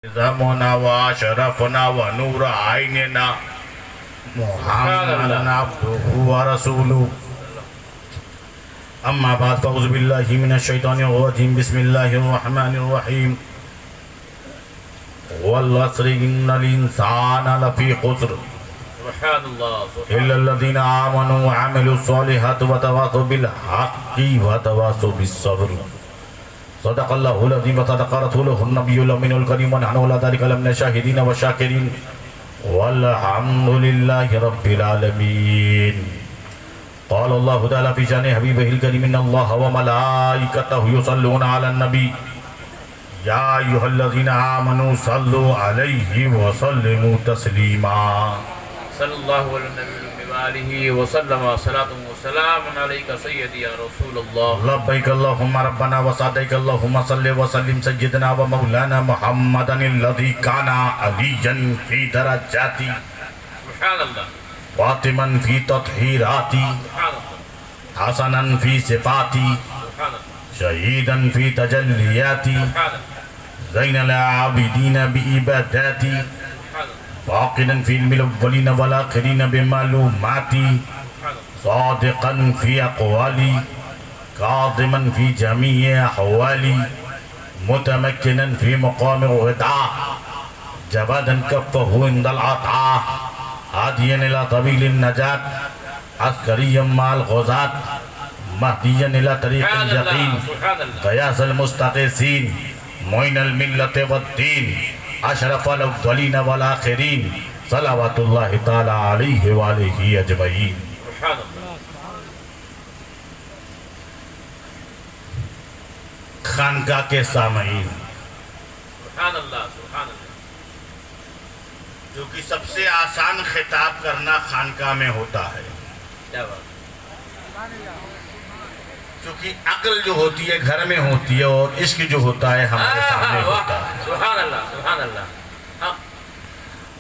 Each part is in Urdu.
زمنا واشرفنا ونور عیننا محمد عبده ورسوله اما بعد فاعوذ باللہ من الشیطان الرجیم بسم اللہ الرحمن الرحیم والعصر ان الانسان لفی خسر الا الذین آمنوا وعملوا الصالحات وتواصوا بالحق وتواصوا بالصبر صدق اللہ العظیم وصدق رسولہ النبی الامین الکریم ونحن علی ذلک لمن الشاہدین والشاکرین والحمد للہ رب العالمین قال اللہ تعالی فی شان حبیبہ الکریم ان اللہ وملائکتہ یصلون علی النبی یا ایھا الذین آمنوا صلوا علیہ وسلموا تسلیما صلی اللہ علیہ نبی وآلہ وسلم صلاة وسلام علیکہ سیدی یا رسول اللہ لبیک اللہم ربنا وسعدیک اللہم صلی وسلم سیدنا و مولانا محمدا الذی کانا علیجا فی درجاتی سبحان اللہ فاطما فی تطہیراتی حسنا فی صفاتی شہیدا فی تجلیاتی زین العابدین بعباداتی واقعا فی علم الاولین والآخرین بمعلوماتی صادقا فی اقوالی کاظما فی جمیع احوالی متمکنا فی مقام الغداء جوادا کفہ عند العطاء ہادیا الى طویل النجات عسکریا مع الغزاة مہدیا الى طریق اليقین غیاث المستغیثین معین الملت والدین اشرف الاولین والآخرین صلوات اللہ تعالی علیہ وآلہ اجمعین خانقاہ کے سامعین سبحان اللہ سبحان اللہ جو کہ سب سے آسان خطاب کرنا خانقاہ میں ہوتا ہے کیا بات کیونکہ عقل جو ہوتی ہے گھر میں ہوتی ہے اور عشق جو ہوتا ہے ہمارے سامنے ہوتا ہے سبحان اللہ سبحان اللہ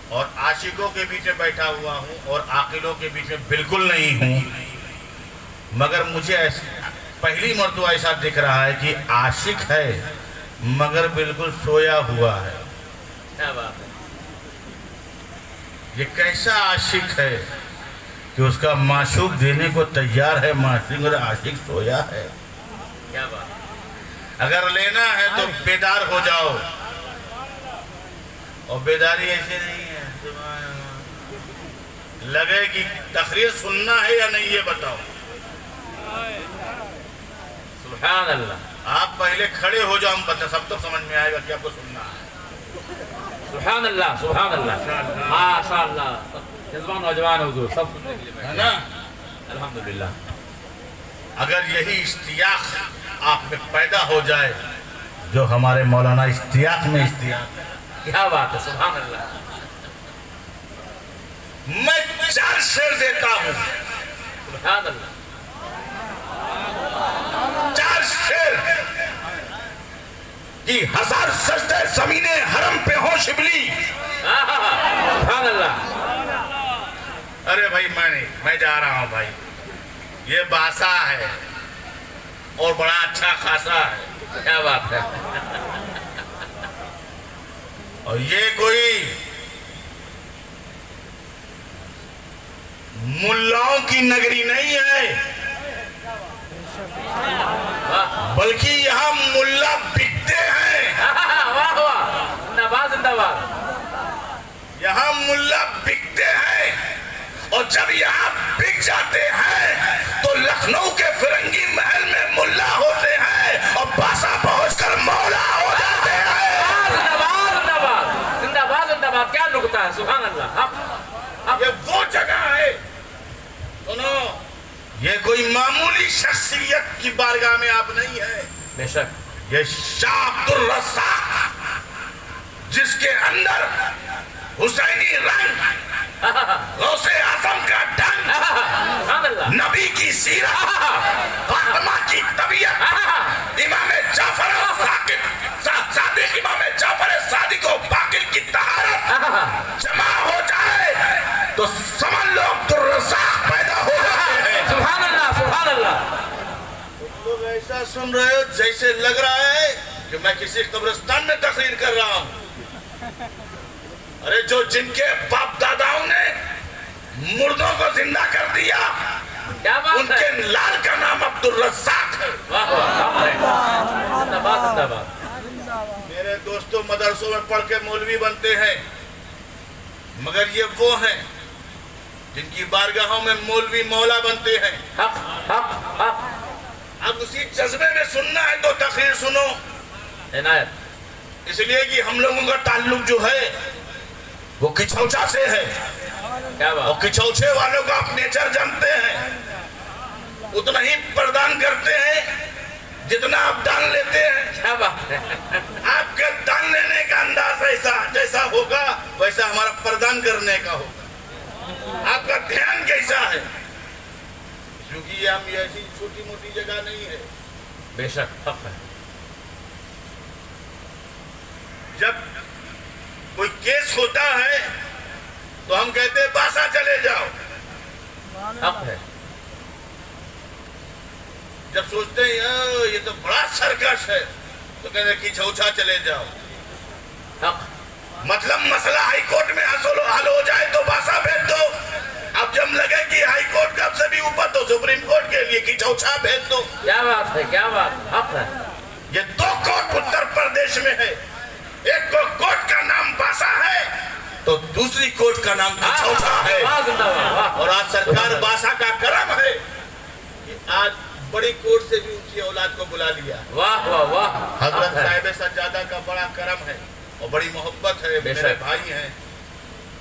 اور عاشقوں کے بیچ میں بیٹھا ہوا ہوں اور عاقلوں کے بیچ میں بالکل نہیں ہوں مگر مجھے پہلی مرتبہ ایسا دکھ رہا ہے کہ عاشق ہے مگر بالکل سویا ہوا ہے کیا بات ہے یہ کیسا عاشق ہے کہ اس کا معشوق دینے کو تیار ہے معشوق اور عاشق سویا ہے کیا بات اگر لینا ہے تو بیدار ہو جاؤ اور بیداری ایسے نہیں ہے لگے کہ تقریر سننا ہے یا نہیں یہ بتاؤ سبحان اللہ آپ پہلے کھڑے ہو جاؤ ہم بتا سب تک سمجھ میں آئے گا کہ آپ کو سننا ہے سبحان اللہ سبحان اللہ ماشاء اللہ جذبان نوجوان حضور سب سننے کے لیے ہے نا الحمدللہ اگر یہی اشتیاق آپ میں پیدا ہو جائے جو ہمارے مولانا اشتیاق میں اشتیاق کیا بات ہے سبحان اللہ میں 4 شعر دیتا ہوں سبحان اللہ 4 شعر کہ 1000 سجدے زمین حرم پہ ہو شبلی سبحان اللہ ارے بھائی میں جا رہا ہوں بھائی یہ باسا ہے اور بڑا اچھا خاصا ہے کیا بات ہے اور یہ کوئی ملاؤں کی نگری نہیں ہے بلکہ یہاں ملا بکتے ہیں واہ واہ زندہ باد زندہ باد یہاں ملا بکتے ہیں اور جب یہاں بک جاتے ہیں تو لکھنؤ کے فرنگی محل میں ملا ہوتے ہیں اور باسا پہنچ کر مولا ہو جاتے ہیں زندہ باد زندہ باد زندہ باد زندہ باد کیا نکتا ہے سبحان اللہ یہ وہ جگہ ہے سنو یہ کوئی معمولی شخصیت کی بارگاہ میں آپ نہیں ہے بے شک یہ شاہ عبد الرزاق جس کے اندر حسینی رنگ غوث اعظم کا ڈنگ سبحان اللہ نبی کی سیرت فاطمہ کی طبیعت امام جعفر صادق امام جعفر صادق و باقر کی طہارت جمع ہو جائے تو سمجھ لو عبد الرزاق پیدا ہو جاتے ہیں سبحان اللہ سبحان اللہ لوگ ایسا سن رہے ہو جیسے لگ رہا ہے کہ میں کسی قبرستان میں تقریر کر رہا ہوں ارے جو جن کے باپ داداؤں نے مردوں کو زندہ کر دیا، کیا بات ان ہے؟ کے لال کا نام عبدالرزاق ہے۔ واہ واہ، زندہ باد زندہ باد۔ میرے دوستوں مدرسوں میں پڑھ کے مولوی بنتے ہیں، مگر یہ وہ ہیں جن کی بارگاہوں میں مولوی مولا بنتے ہیں۔ حق حق حق، اب اسی جذبے میں سننا ہے تو تقریر سنو، عنایت۔ اس لیے کہ ہم لوگوں کا تعلق جو ہے وہ کچھوچا سے ہے، کیا اور بات؟ کچھوچے والوں کا آپ نیچر جانتے ہیں، اتنا ہی پردان کرتے ہیں جتنا آپ دان لیتے ہیں۔ کیا بات ہے؟ آپ کے دان لینے کا انداز جیسا ہوگا ویسا ہمارا پردان کرنے کا ہوگا۔ آپ کا دھیان کیسا ہے، کیونکہ یہ ہم ایسی چھوٹی موٹی جگہ نہیں ہے۔ بے شک حق ہے۔ جب کوئی کیس ہوتا ہے تو ہم کہتے ہیں باسا چلے جاؤ، حق ہے۔ جب سوچتے ہیں یہ تو بڑا سرکش ہے تو کہتے ہیں کچھوچا چلے جاؤ۔ حق، مطلب مسئلہ ہائی کورٹ میں حل ہو جائے تو باسا بھیج دو، اب جب لگے کہ ہائی کورٹ کب سے بھی اوپر تو سپریم کورٹ کے لیے کچھوچا بھیج دو۔ کیا بات ہے؟ کیا بات؟ حق ہے۔ یہ دو کورٹ اتر پردیش میں ہے، ایک کو کورٹ کا نام باسا ہے تو دوسری کورٹ کا نام کچھوچا ہے۔ واہ زندہ باد، واہ۔ اور آج سرکار باسا کا کرم ہے کہ آج بڑی کورٹ سے بھی ان کی اولاد کو بلا لیا۔ واہ واہ واہ، حضرت صاحب سجادہ کا بڑا کرم ہے اور بڑی محبت ہے، میرے بھائی ہیں،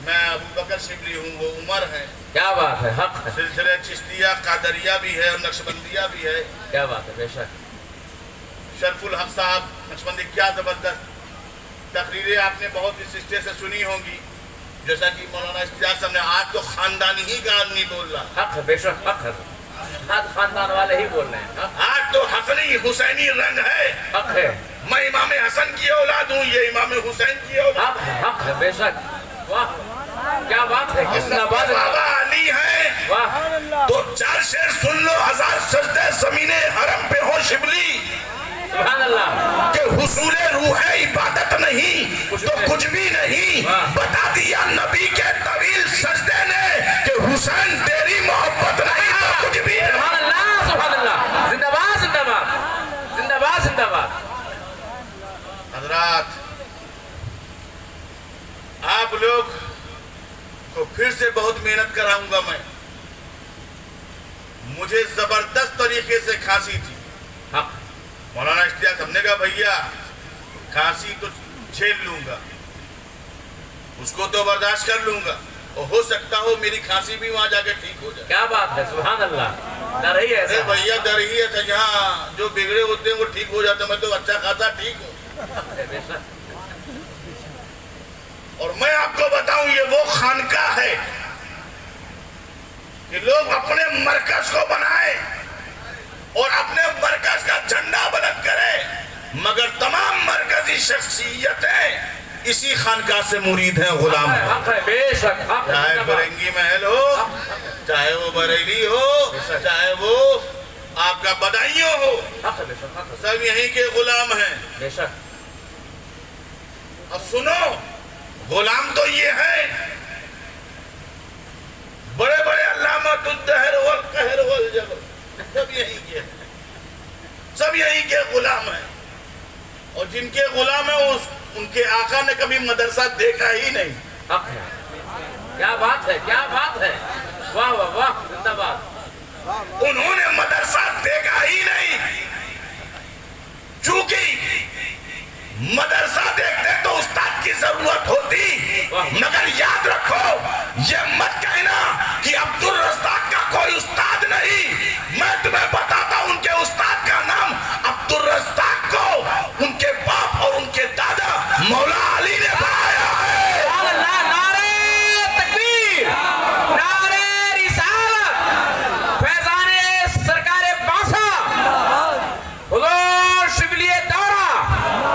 میں ابو بکر شبلی ہوں، وہ عمر ہیں۔ کیا بات ہے؟ حق ہے۔ سلسلہ چشتیہ قادریہ بھی ہے اور نقشبندیہ بھی ہے۔ کیا بات ہے؟ بے شک۔ شرف الحق صاحب نقشبندی کیا زبردست تقریریں آپ نے بہت اس سلسلے سے سنی ہوں گی، جیسا کہ مولانا اشتیاق صاحب نے آج تو خاندانی ہی کا آدمی بول رہا، حق ہے، بے شک حق ہے۔ آج خاندان والے ہی بول رہے ہیں۔ حق، آج تو حسنی حسینی رنگ ہے، حق ہے۔ میں امام حسن کی اولاد ہوں، یہ امام حسین کی اولاد حق ہے، حق ہے، بے شک۔ واہ، کیا بات ہے؟ کس ہے۔ بات ہے؟ بابا علی ہیں واہ، تو 4 شعر سن لو، 1000 سجدے زمین حرم پہ ہو شبلی، سبحان اللہ۔ کہ حصول روح عبادت نہیں تو کچھ بھی نہیں، بتا دیا نبی کے طویل سجدے نے کہ حسین تیری محبت نہیں تو کچھ بھی نہیں۔ سبحان اللہ، سبحان اللہ، زندہ باد زندہ باد، زندہ باد زندہ باد۔ حضرات، آپ لوگ کو پھر سے بہت محنت کراؤں گا میں، مجھے زبردست طریقے سے کھانسی تھی۔ حق، مولانا اشتیاق ہم نے کہا بھیا کھانسی تو جھیل لوں گا، اس کو تو برداشت کر لوں گا، اور ہو سکتا ہو میری کھانسی بھی وہاں جا کے ٹھیک ہو جائے۔ کیا بات ہے؟ سبحان اللہ، ڈر ہی ارے ایسا۔ بھیا ڈر ہی ہے، جہاں جو بگڑے ہوتے ہیں وہ ٹھیک ہو جاتے ہیں، میں تو اچھا خاصا ٹھیک ہوں۔ حق ہے، بے شک۔ اور میں آپ کو بتاؤں یہ وہ خانقاہ ہے کہ لوگ اپنے مرکز کو بنائے اور اپنے مرکز کا جھنڈا بلند کرے، مگر تمام مرکزی شخصیتیں اسی خانقاہ سے مرید ہیں، غلام ہیں۔ حق ہے، بے شک۔ حق ہے، چاہے زندہ باد۔ فرنگی محل ہو، چاہے وہ بریلی ہو، چاہے وہ آپ کا بدائیوں ہو، حق ہے، بے شک، حق ہے، سب یہیں کے غلام ہیں۔ بے شک۔ اب سنو، غلام تو یہ ہے، بڑے بڑے علامات الدہر والقہر والجبر سب یہیں کے ہیں، سب یہیں کے غلام ہیں، اور جن کے غلام ہیں ان کے آقا نے کبھی مدرسہ دیکھا ہی نہیں۔ حق ہے، کیا بات ہے؟ کیا بات ہے؟ واہ واہ واہ، زندہ باد۔ انہوں نے مدرسہ دیکھا ہی نہیں، چونکہ مدرسہ دیکھتے تو استاد کی ضرورت ہوتی، مگر یاد رکھو یہ مت کہنا کہ عبدالرزاق کا کوئی استاد نہیں، میں تمہیں بتاتا ہوں ان کے استاد کا نام عبدالرزاق کو ان کے باپ اور ان کے دادا مولا علی نے بنایا ہے۔ سبحان اللہ، نعرہ تکبیر، نعرہ رسالت، فیضان سرکار باسا، حضور شبلی دورہ۔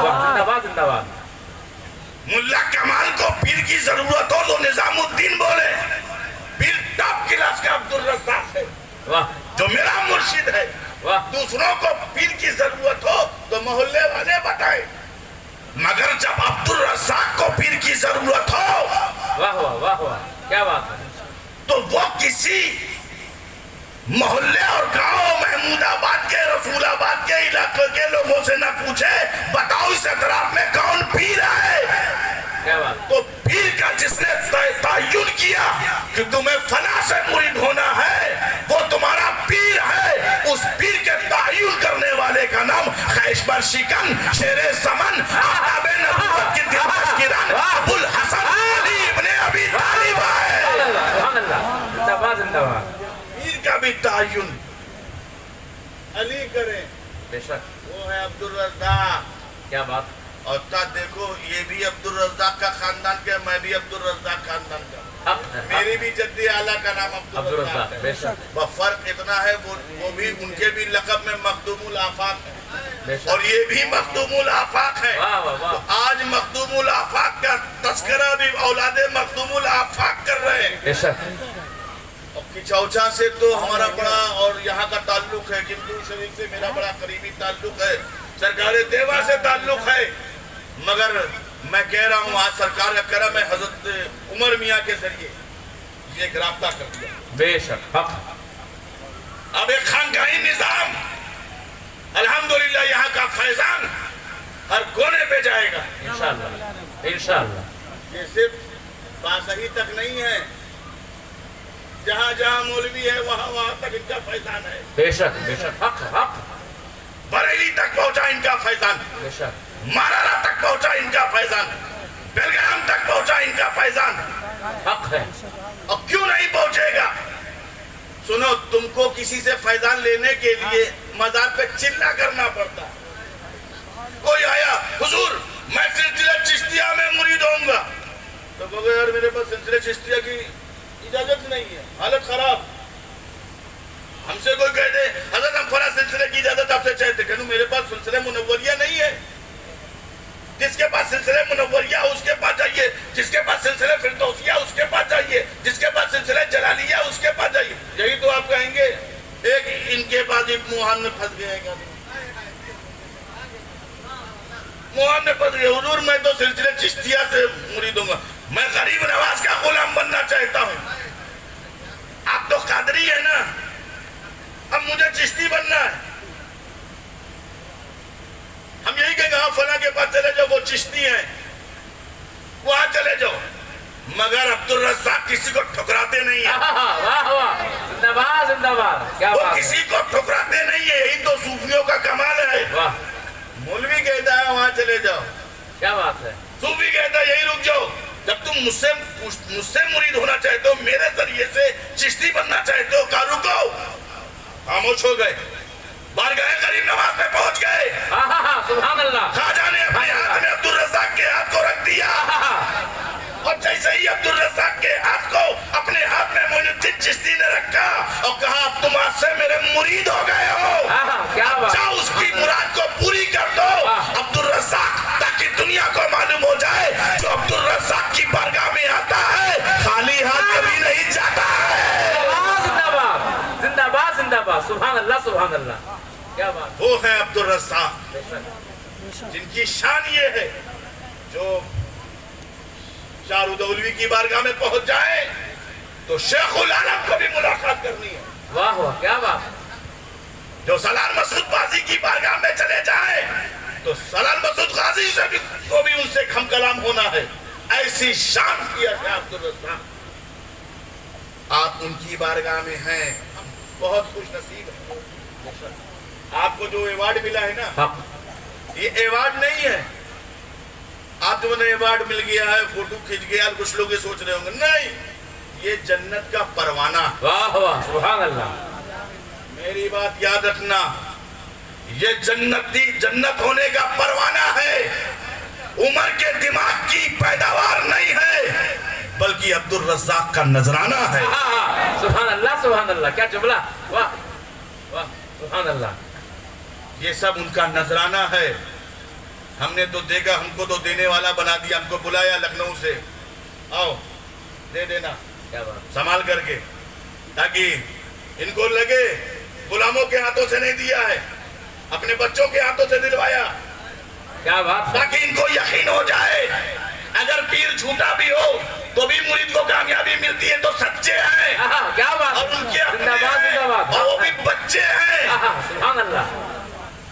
زندہ باد زندہ باد۔ ملا کمال کو پیر کی ضرورت ہو تو نظام الدین بولے، پیر ٹاپ کلاس کا عبدالرزاق ہے واہ جو میرا مرشد ہے۔ واہ، دوسروں کو پیر کی ضرورت ہو تو محلے والے بتائیں، مگر جب عبدالرزاق کو پیر کی کیا بات ہے. تو وہ کسی محلے اور گاؤں محمود آباد کے رسول آباد کے علاقے کے لوگوں سے نہ پوچھے بتاؤ اس اطراف میں کون پیر ہے. کیا بات. تو پیر کا جس نے تعین کیا کہ تمہیں فلاں سے مرید ہونا ہے وہ تمہارا پیر ہے. اس پیر کے تعین کرنے والے کا نام خیشبر شکن شیر سمن آفتاب نبوت کی دلکش کرن ابو الحسن علی ابن ابی طالب ہے. سبحان اللہ. زندہ باد زندہ باد. پیر کا بھی تعین علی کریں. بے شک. وہ ہے عبدالرزاق. کیا بات. اور دیکھو یہ بھی عبدالرزاق کا خاندان کے میں بھی عبدالرزاق خاندان کا. میری بھی جدی اعلیٰ کا نام عبدالرزاق ہے. بے شک. وہ فرق اتنا ہے وہ بھی ان کے بھی لقب میں مخدوم الآفاق ہے اور یہ بھی مخدوم الآفاق ہے. تو آج مخدوم الآفاق کا تذکرہ بھی اولاد مخدوم الآفاق کر رہے ہیں. بے شک. کچوچا سے تو ہمارا بڑا اور یہاں کا تعلق ہے. گندور شریف سے میرا بڑا قریبی تعلق ہے. سرکار دیوا سے تعلق ہے. مگر میں کہہ رہا ہوں آج سرکار کا کرم ہے حضرت عمر میاں کے ذریعے یہ ایک رابطہ کر دیا. بے شک. حق. اب ایک خانقاہی نظام الحمدللہ یہاں کا فیضان ہر کونے پہ جائے گا انشاءاللہ. انشاءاللہ. یہ صرف باسہی تک نہیں ہے. جہاں جہاں مولوی ہے وہاں تک ان کا فیضان ہے. بے شک. بے شک. حق. حق. بریلی تک پہنچا ان کا فیضان. بے شک. مارارا تک پہنچا ان کا فیضان. بیلگام تک پہنچا ان کا فیضان. حق ہے. اور کیوں نہیں پہنچے گا؟ سنو تم کو کسی سے فیضان لینے کے لیے مزار پہ چلنا کرنا پڑتا. کوئی آیا حضور میں سلسلہ چشتیہ میں مرید ہوں گا تو کہو یار میرے پاس سلسلہ چشتیہ کی اجازت نہیں ہے. حالت خراب. ہم سے کوئی کہہ دے حضرت ہم فلاں سلسلے کی اجازت آپ سے چاہتے کہ میرے پاس سلسلہ منوریہ نہیں ہے. جس کے پاس سلسلہ منوریہ اس کے پاس جائیے. جس کے پاس سلسلہ فردوسیہ اس کے پاس جائیے. جس کے پاس سلسلہ جلالیہ اس کے پاس جائیے. یہی تو آپ کہیں گے. ایک ان کے پاس موہن میں پھنس گئے گا. موہن میں پھنس گئے. حضور میں تو سلسلے چشتیہ سے مرید ہوں گا. میں غریب نواز کا غلام بننا چاہتا ہوں. آپ تو قادری ہے نا. اب مجھے چشتی بننا ہے. ہم یہی کہیں گے ہاں فلاں کے پاس چلے جاؤ وہ چشتی ہیں وہاں چلے جاؤ. مگر عبدالرزاق کسی کو ٹھکراتے نہیں ہیں. واہ واہ. زندہ باد زندہ باد. کیا وہ بات. کسی کو ٹھکراتے نہیں ہیں. یہی تو صوفیوں کا کمال ہے. واہ. مولوی کہتا ہے وہاں چلے جاؤ. کیا بات ہے. صوفی کہتا ہے یہی رک جاؤ. جب تم مجھ سے مرید ہونا چاہتے ہو میرے ذریعے سے چشتی بننا چاہتے ہو کہا رکو. خاموش ہو گئے. بارگاہ غریب نواز میں پہنچ گئے. سبحان اللہ. خواجہ نے اپنے ہاتھ میں عبدالرزاق کے ہاتھ کو رکھ دیا اور جیسے ہی عبدالرزاق کے ہاتھ کو اپنے ہاتھ میں معین الدین چشتی نے رکھا اور کہا اب تم آج سے میرے مرید ہو گئے ہو. کیا بات. جاؤ اس کی مراد کو پوری کر دو. عبدالرزاق تاکہ دنیا کو معلوم ہو جائے جو عبدالرزاق کی بارگاہ میں آتا ہے خالی ہاتھ کبھی نہیں جاتا ہے. زندہ باد زندہ باد زندہ باد. سبحان اللہ سبحان اللہ. کیا بات. وہ ہے عبدالرزاق جن کی شان یہ ہے جو شارودولوی کی بارگاہ میں پہنچ جائے تو شیخ العالم کو بھی ملاقات کرنی ہے. واہ واہ. کیا بات. جو سلال مسعود غازی کی بارگاہ میں چلے جائے تو سلال مسعود غازی سے کو بھی ان سے ہم کلام ہونا ہے. ایسی شان کیا ہے عبدالرزاق. آپ ان کی بارگاہ میں ہیں بہت خوش نصیب ہے. آپ کو جو ایوارڈ ملا ہے نا یہ ایوارڈ نہیں ہے. آپ جو انہیں ایوارڈ مل گیا ہے فوٹو کھینچ گیا کچھ لوگ یہ سوچ رہے ہوں گے نہیں یہ جنت کا پروانہ. واہ واہ. سبحان اللہ. میری بات یاد رکھنا یہ جنت ہونے کا پروانہ ہے. عمر کے دماغ کی پیداوار نہیں ہے بلکہ عبدالرزاق کا نذرانہ ہے. سبحان اللہ سبحان اللہ. کیا جملہ. واہ واہ. سبحان اللہ. یہ سب ان کا نذرانہ ہے. ہم نے تو دیکھا ہم کو تو دینے والا بنا دیا. ہم کو بلایا لکھنؤ سے آؤ دے دینا سنبھال کر کے تاکہ ان کو لگے غلاموں کے ہاتھوں سے نہیں دیا ہے اپنے بچوں کے ہاتھوں سے دلوایا. کیا بات. تاکہ ان کو یقین ہو جائے اگر پیر جھوٹا بھی ہو تو بھی مرید کو کامیابی ملتی ہے، تو سچے ہیں کیا بات اور ان کے اپنے زندہ باد زندہ ہیں باد اور وہ بھی بچے ہیں۔ سبحان اللہ۔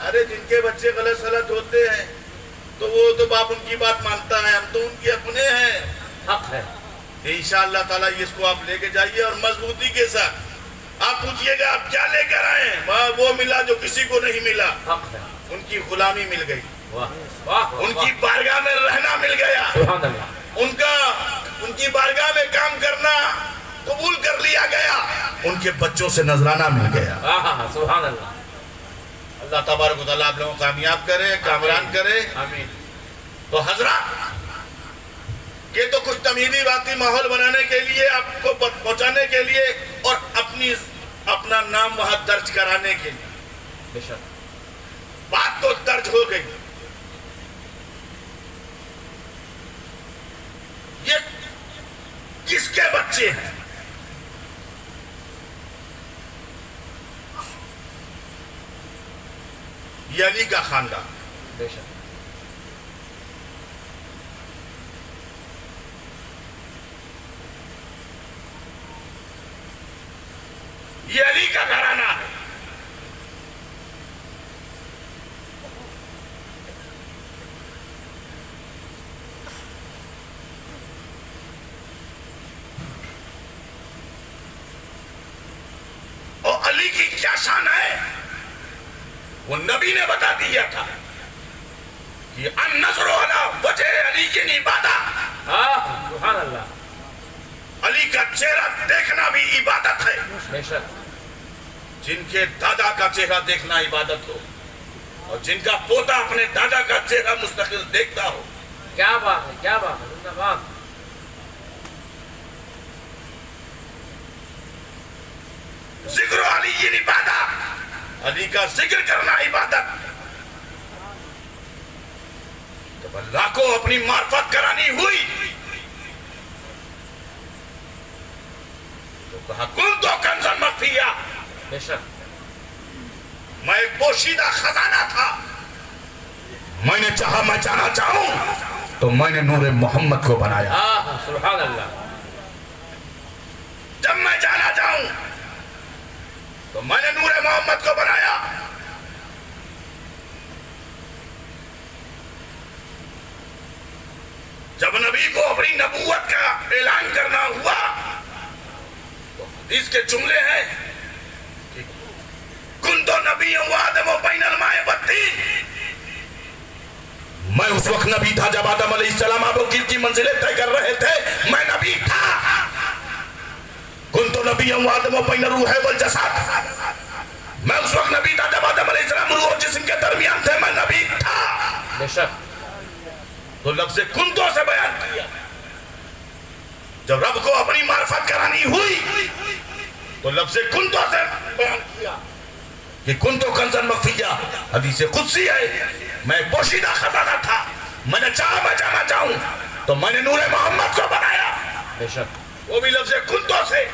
ارے جن کے بچے غلط سلط ہوتے ہیں تو وہ تو باپ ان کی بات مانتا ہے، ہم تو ان کے اپنے ہیں۔ حق ہے۔ انشاءاللہ تعالیٰ اس کو آپ لے کے جائیے اور مضبوطی کے ساتھ آپ پوچھئے گا آپ کیا لے کر آئے ہیں؟ وہ ملا جو کسی کو نہیں ملا، حق ہے۔ ان کی غلامی مل گئی، واہ واہ ان کی بارگاہ میں رہنا مل گیا، سبحان اللہ۔ ان کی بارگاہ میں کام کرنا قبول کر لیا گیا، ان کے بچوں سے نذرانہ مل گیا۔ سبحان اللہ۔ اللہ تبارک و تعالیٰ آپ لوگوں کو کامیاب کرے، کامران کرے۔ آمین۔ تو حضرات یہ تو کچھ تمہیدی باتی ماحول بنانے کے لیے، آپ کو پہنچانے کے لیے اور اپنا نام وہاں درج کرانے کے لیے، بے شک بات تو درج ہو گئی۔ یہ کس کے بچے ہیں؟ یہ علی کا خاندان، بے شک یہ علی کا گھرانہ ہے۔ اور علی کی کیا شان ہے؟ وہ نبی نے بتا دیا تھا کہ النصر علی وجہ علی کی عبادت، سبحان اللہ۔ علی کا چہرہ دیکھنا بھی عبادت ہے۔ بے شک جن کے دادا کا چہرہ دیکھنا عبادت ہو اور جن کا پوتا اپنے دادا کا چہرہ مستقل دیکھتا ہو، کیا بات ہے، کیا بات ہے، زندہ باد۔ ذکر علی یہ عبادت، علی کا ذکر کرنا عبادت۔ جب اللہ کو اپنی معرفت کرانی ہوئی تو کہا کن تو کنزن مخفیہ، بے شک میں ایک پوشیدہ خزانہ تھا، میں نے چاہا میں جانا چاہوں تو میں نے نور محمد کو بنایا، سبحان اللہ۔ جب میں جانا چاہوں تو میں نے نور محمد کو بنایا۔ جب نبی کو اپنی نبوت کا اعلان کرنا ہوا تو حدیث کے جملے ہیں کہ کنتو نبی و آدم و بین الماء والطین، میں اس وقت نبی تھا جب آدم علیہ السلام ابو گیر کی منزلیں طے کر رہے تھے، میں نبی تھا۔ کنتو نبی و آدم و بین الروح والجسد، میں اس وقت نبی تھا جب آدم علیہ السلام روح اور جسم کے درمیان تھے، میں نبی تھا۔ بے شک تو لفظ کنتو سے بیان کیا۔ جب رب کو اپنی معرفت کرانی ہوئی تو لفظ کنتو سے بیان کیا کہ کنتو کنزن مخفیہ، حدیث قدسی ہے، میں پوشیدہ خزانہ تھا، میں نے چاہا میں جانا چاہوں تو میں نے نور محمد کو بنایا، بے شک وہ بھی لفظ کنتو سے۔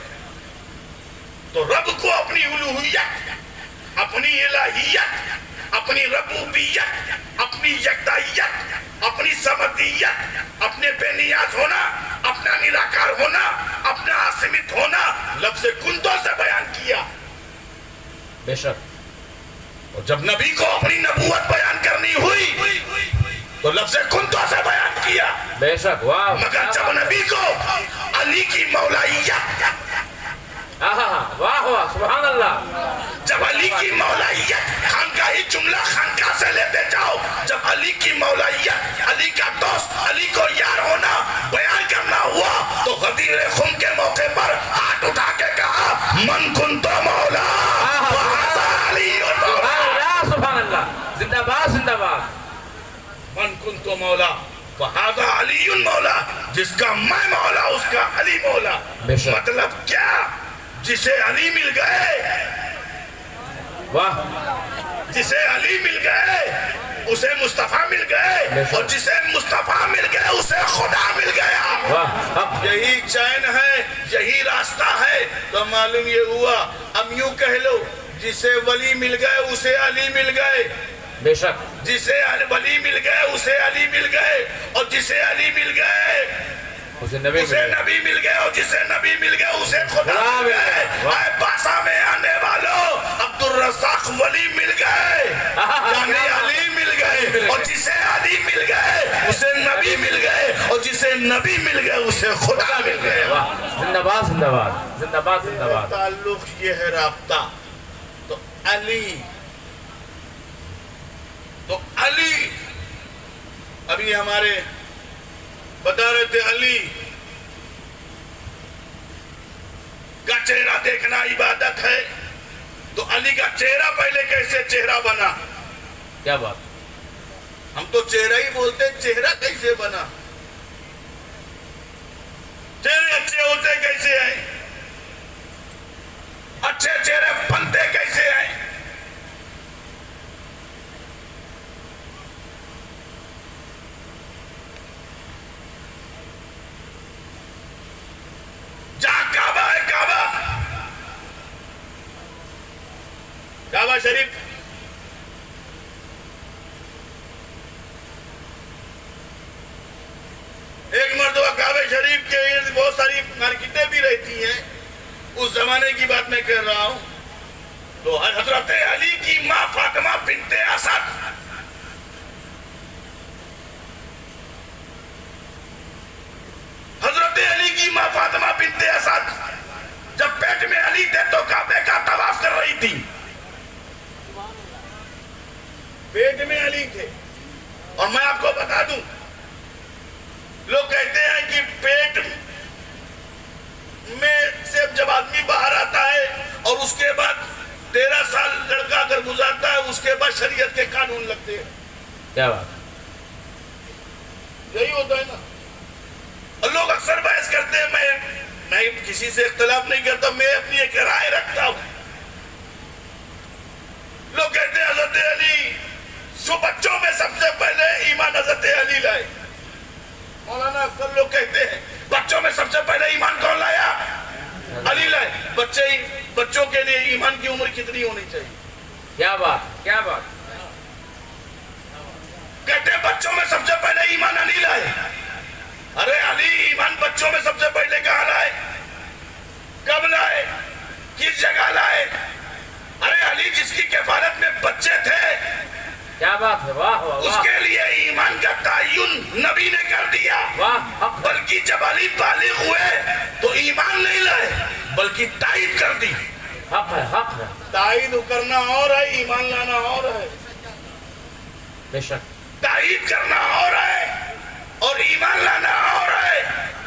تو رب کو اپنی الوہیت، اپنی الہیت، اپنی ربوبیت، اپنی یکتائیت، اپنی سمدیت، اپنے بے نیاز ہونا، اپنا نراکار ہونا، اپنا آسمت ہونا لفظ کنتو سے بیان کیا۔ بے شک اور جب نبی کو اپنی نبوت بیان کرنی ہوئی تو لفظ کنتو سے بیان کیا۔ بے شک واہ۔ مگر جب نبی کو علی کی مولائیت، واہ واہ سبحان اللہ۔ جب علی کی مولائیت، خانقاہ ہی جملہ خانقاہ سے لیتے جاؤ، جب علی کی مولائیت، علی کا دوست، علی کو یار ہونا بیان کرنا ہوا تو غدیر خم کے موقع پر ہاتھ اٹھا کے کہا من کنتو مولا وہذا علی سبحان اللہ سبحان اللہ، زندہ باد زندہ باد۔ من کنتو مولا وہذا علی مولا، جس کا میں مولا اس کا علی مولا۔ بے شک۔ مطلب کیا؟ جسے علی مل گئے، واہ جسے علی مل گئے اسے مصطفیٰ مل گئے، اور جسے مصطفیٰ مل گئے اسے خدا مل گیا۔ واہ یہی چین ہے، یہی راستہ ہے۔ تو معلوم یہ ہوا، اب یوں کہہ لو جسے ولی مل گئے اسے علی مل گئے، بے شک جسے ولی مل گئے اسے علی مل گئے، اور جسے علی مل گئے اسے نبی مل گئے، اور جسے نبی مل گئے اسے خدا مل گئے۔ اے پاسا میں آنے والوں، عبدالرزاق ولی مل گئے، یعنی علی مل گئے، اور جسے علی مل گئے اسے نبی مل گئے، اور جسے نبی مل گئے اسے خدا مل گئے۔ زندہ باد زندہ باد زندہ باد زندہ باد۔ تعلق یہ ہے رابطہ۔ تو علی ابھی ہمارے بتا رہے تھے علی کا چہرہ دیکھنا عبادت ہے، تو علی کا چہرہ پہلے کیسے چہرہ بنا؟ کیا بات؟ ہم تو چہرہ ہی بولتے، چہرہ کیسے بنا؟ چہرے اچھے ہوتے کیسے ہیں؟ اچھے چہرے بنتے کیسے ہیں؟ جہاں کعبہ ہے، کعبہ شریف، ایک مرتبہ کعبہ شریف کے ارد بہت ساری مارکیٹیں بھی رہتی ہیں، اس زمانے کی بات میں کہہ رہا ہوں، تو حضرت علی کی ماں فاطمہ بنت اسد جب پیٹ میں علی تھے تو کعبے کا طواف کر رہی تھی، پیٹ میں علی تھے۔ اور میں آپ کو بتا دوں، لوگ کہتے ہیں کہ پیٹ میں سے جب آدمی باہر آتا ہے اور اس کے بعد 13 سال لڑکا اگر گزارتا ہے، اس کے بعد شریعت کے قانون لگتے ہیں۔ کیا بات؟ یہی ہوتا ہے نا۔ اور لوگ اکثر بحث کرتے ہیں، میں کسی سے اختلاف نہیں کرتا، میں اپنی ایک رائے رکھتا ہوں۔ لوگ کہتے ہیں حضرت علی، جو بچوں میں سب سے پہلے ایمان حضرت علی لائے۔ مولانا اکثر لوگ کہتے ہیں بچوں میں سب سے پہلے ایمان کون لایا؟ علی لائے۔ بچوں کے لیے ایمان کی عمر کتنی ہونی چاہیے؟ کیا بات کیا بات؟ کہتے ہیں بچوں میں سب سے پہلے ایمان علی لائے۔ ارے علی ایمان بچوں میں سب سے پہلے کہاں لائے؟ کب لائے؟ کس جگہ لائے؟ ارے علی جس کی کفالت میں بچے تھے، کیا بات ہے؟ واہ واہ اس کے لیے ایمان کا تعین نبی نے کر دیا۔ واہ، بلکہ جب علی بالغ ہوئے تو ایمان نہیں لائے بلکہ تائید کر دی۔ حق ہے حق ہے، تائید کرنا اور ہے، ایمان لانا اور ہے۔ بے شک تائید کرنا اور ہے اور ایمان لانا اور ہے۔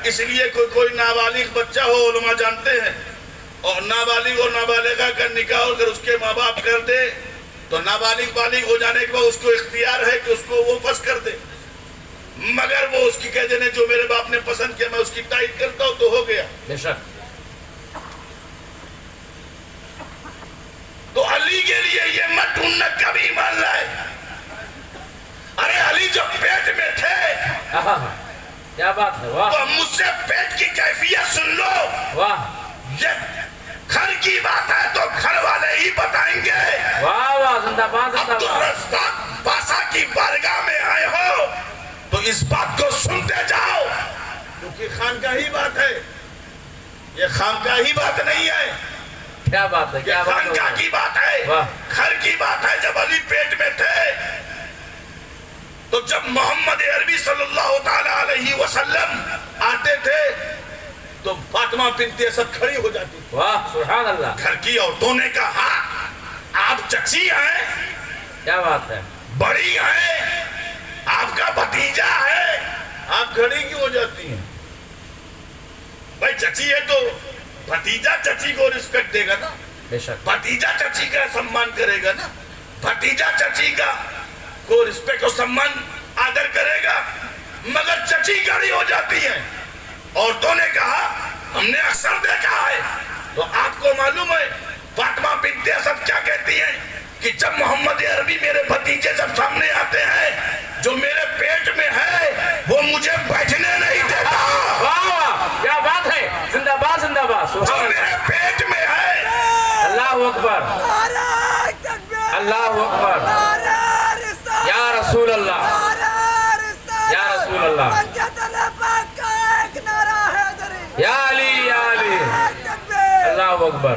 اس لیے کوئی نابالغ بچہ ہو، علماء جانتے ہیں، اور نابالغ اور نابالغہ کا نکاح اگر اس کے ماں باپ کر دے تو نابالغ بالغ ہو جانے کے بعد اس کو اختیار ہے کہ اس کو وہ پس کر دے، مگر وہ اس کی کہہ دینے جو میرے باپ نے پسند کیا میں اس کی تائید کرتا ہوں تو ہو گیا۔ بے شک۔ تو علی کے لیے یہ مت ڈھونڈنا کب ایمان لائے۔ ارے علی جو پیٹ میں تھے، کیا بات ہے؟ واہ، تو مجھ سے پیٹ کی کیفیت سن لو۔ واہ، یہ گھر کی بات ہے تو گھر والے ہی بتائیں گے۔ واہ واہ، زندہ باد زندہ باد۔ عبدالرزاق پاسا کی بارگاہ میں آئے ہو تو اس بات کو سنتے جاؤ، کیونکہ خانقاہی بات ہے، یہ خانقاہی بات نہیں ہے، کیا بات ہے؟ یہ کیا بات خانقاہ کی بات ہے، گھر کی بات ہے۔ جب علی پیٹ میں تھے تو جب محمد عربی صلی اللہ تعالی علیہ وسلم آتے تھے تو فاطمہ بنت اسد کھڑی ہو جاتی۔ واہ، سبحان اللہ۔ گھر کی عورتوں نے کہا آپ چچی ہیں، کیا بات ہے؟ بڑی ہیں، آپ کا بھتیجا ہے، آپ کھڑی کیوں ہو جاتی ہیں؟ بھائی چچی ہے تو بھتیجا چچی کو رسپیکٹ دے گا نا، بے شک، بھتیجا چچی کا سمان کرے گا نا، بھتیجا چچی کا کو رسپیکٹ اور سمان آدر کرے گا، مگر چچی کھڑی ہو جاتی ہے۔ عورتوں نے کہا ہم نے اکثر دیکھا ہے، تو آپ کو معلوم ہے فاطمہ بنت اسد کیا کہتی ہیں کہ جب محمد عربی میرے بھتیجے جب سامنے آتے ہیں، جو میرے پیٹ میں ہے وہ مجھے بیٹھنے نہیں دیتا۔ واہ واہ، کیا بات ہے؟ زندہ باد زندہ باد، جو سبحان اللہ۔ میرے پیٹ میں ہے، اللہ اکبر، اللہ اکبر، اکبر.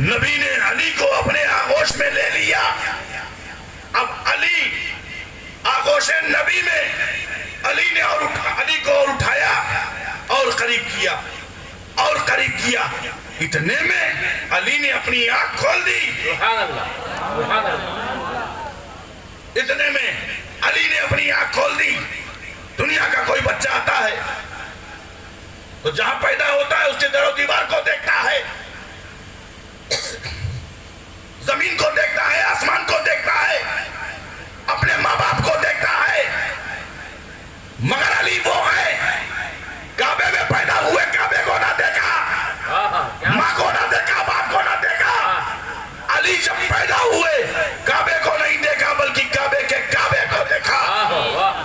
نبی نے علی کو اپنے آغوش میں لے لیا. اب علی آغوش نبی میں علی نے علی کو اور اٹھایا اور قریب کیا اور قریب کیا. اتنے میں علی نے اپنی آنکھ کھول دی. سبحان اللہ سبحان اللہ. اتنے میں علی نے اپنی آنکھ کھول دی. دنیا کا کوئی بچہ آتا ہے تو جہاں پیدا ہوتا ہے اس کے در و دیوار کو دیکھتا ہے, زمین کو دیکھتا ہے, آسمان کو دیکھتا ہے, اپنے ماں باپ کو دیکھتا ہے. مگر علی وہ ہے کعبے میں پیدا ہوئے کعبے کو نہ دیکھا, ماں کو نہ دیکھا, باپ کو نہ دیکھا. علی جب پیدا ہوئے کعبے کو نہیں دیکھا بلکہ کعبے کے کعبے کو دیکھا.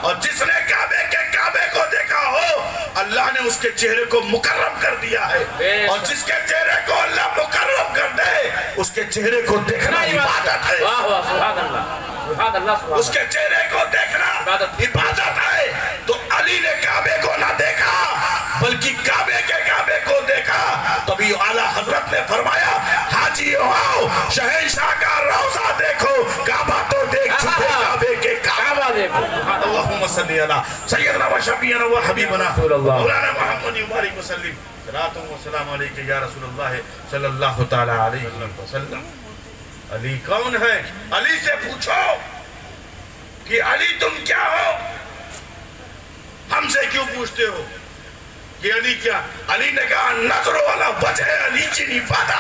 اور جس نے کعبے کے کعبے کو دیکھا ہو اللہ نے اس کے چہرے کو مکرم کر دیا ہے. اور جس کے چہرے کو اللہ مکرم کر دے اس کے چہرے کو دیکھنا عبادت ہے. سبحان اللہ سبحان اللہ. اس کے چہرے کو دیکھنا عبادت ہے. تو علی نے کعبے کو نہ دیکھا بلکہ کعبے کے کعبے کو دیکھا. تبھی اعلیٰ حضرت نے فرمایا حاجیو آؤ شہنشاہ کا روضہ دیکھو, کعبہ تو دیکھ چکے کعبے کے کعبہ دیکھو. اللہم صلی علی سیدنا و شفیعنا و حبیبنا مولانا محمد مبارک وسلم. صلاۃ و سلام علیک یا رسول اللہ صلی اللہ تعالی علیہ وسلم. علی کون ہے؟ علی سے پوچھو کہ علی تم کیا ہو. ہم سے کیوں پوچھتے ہو کہ علی کیا؟ علی نے کہا نظر والا وجہ علی کی نفادہ.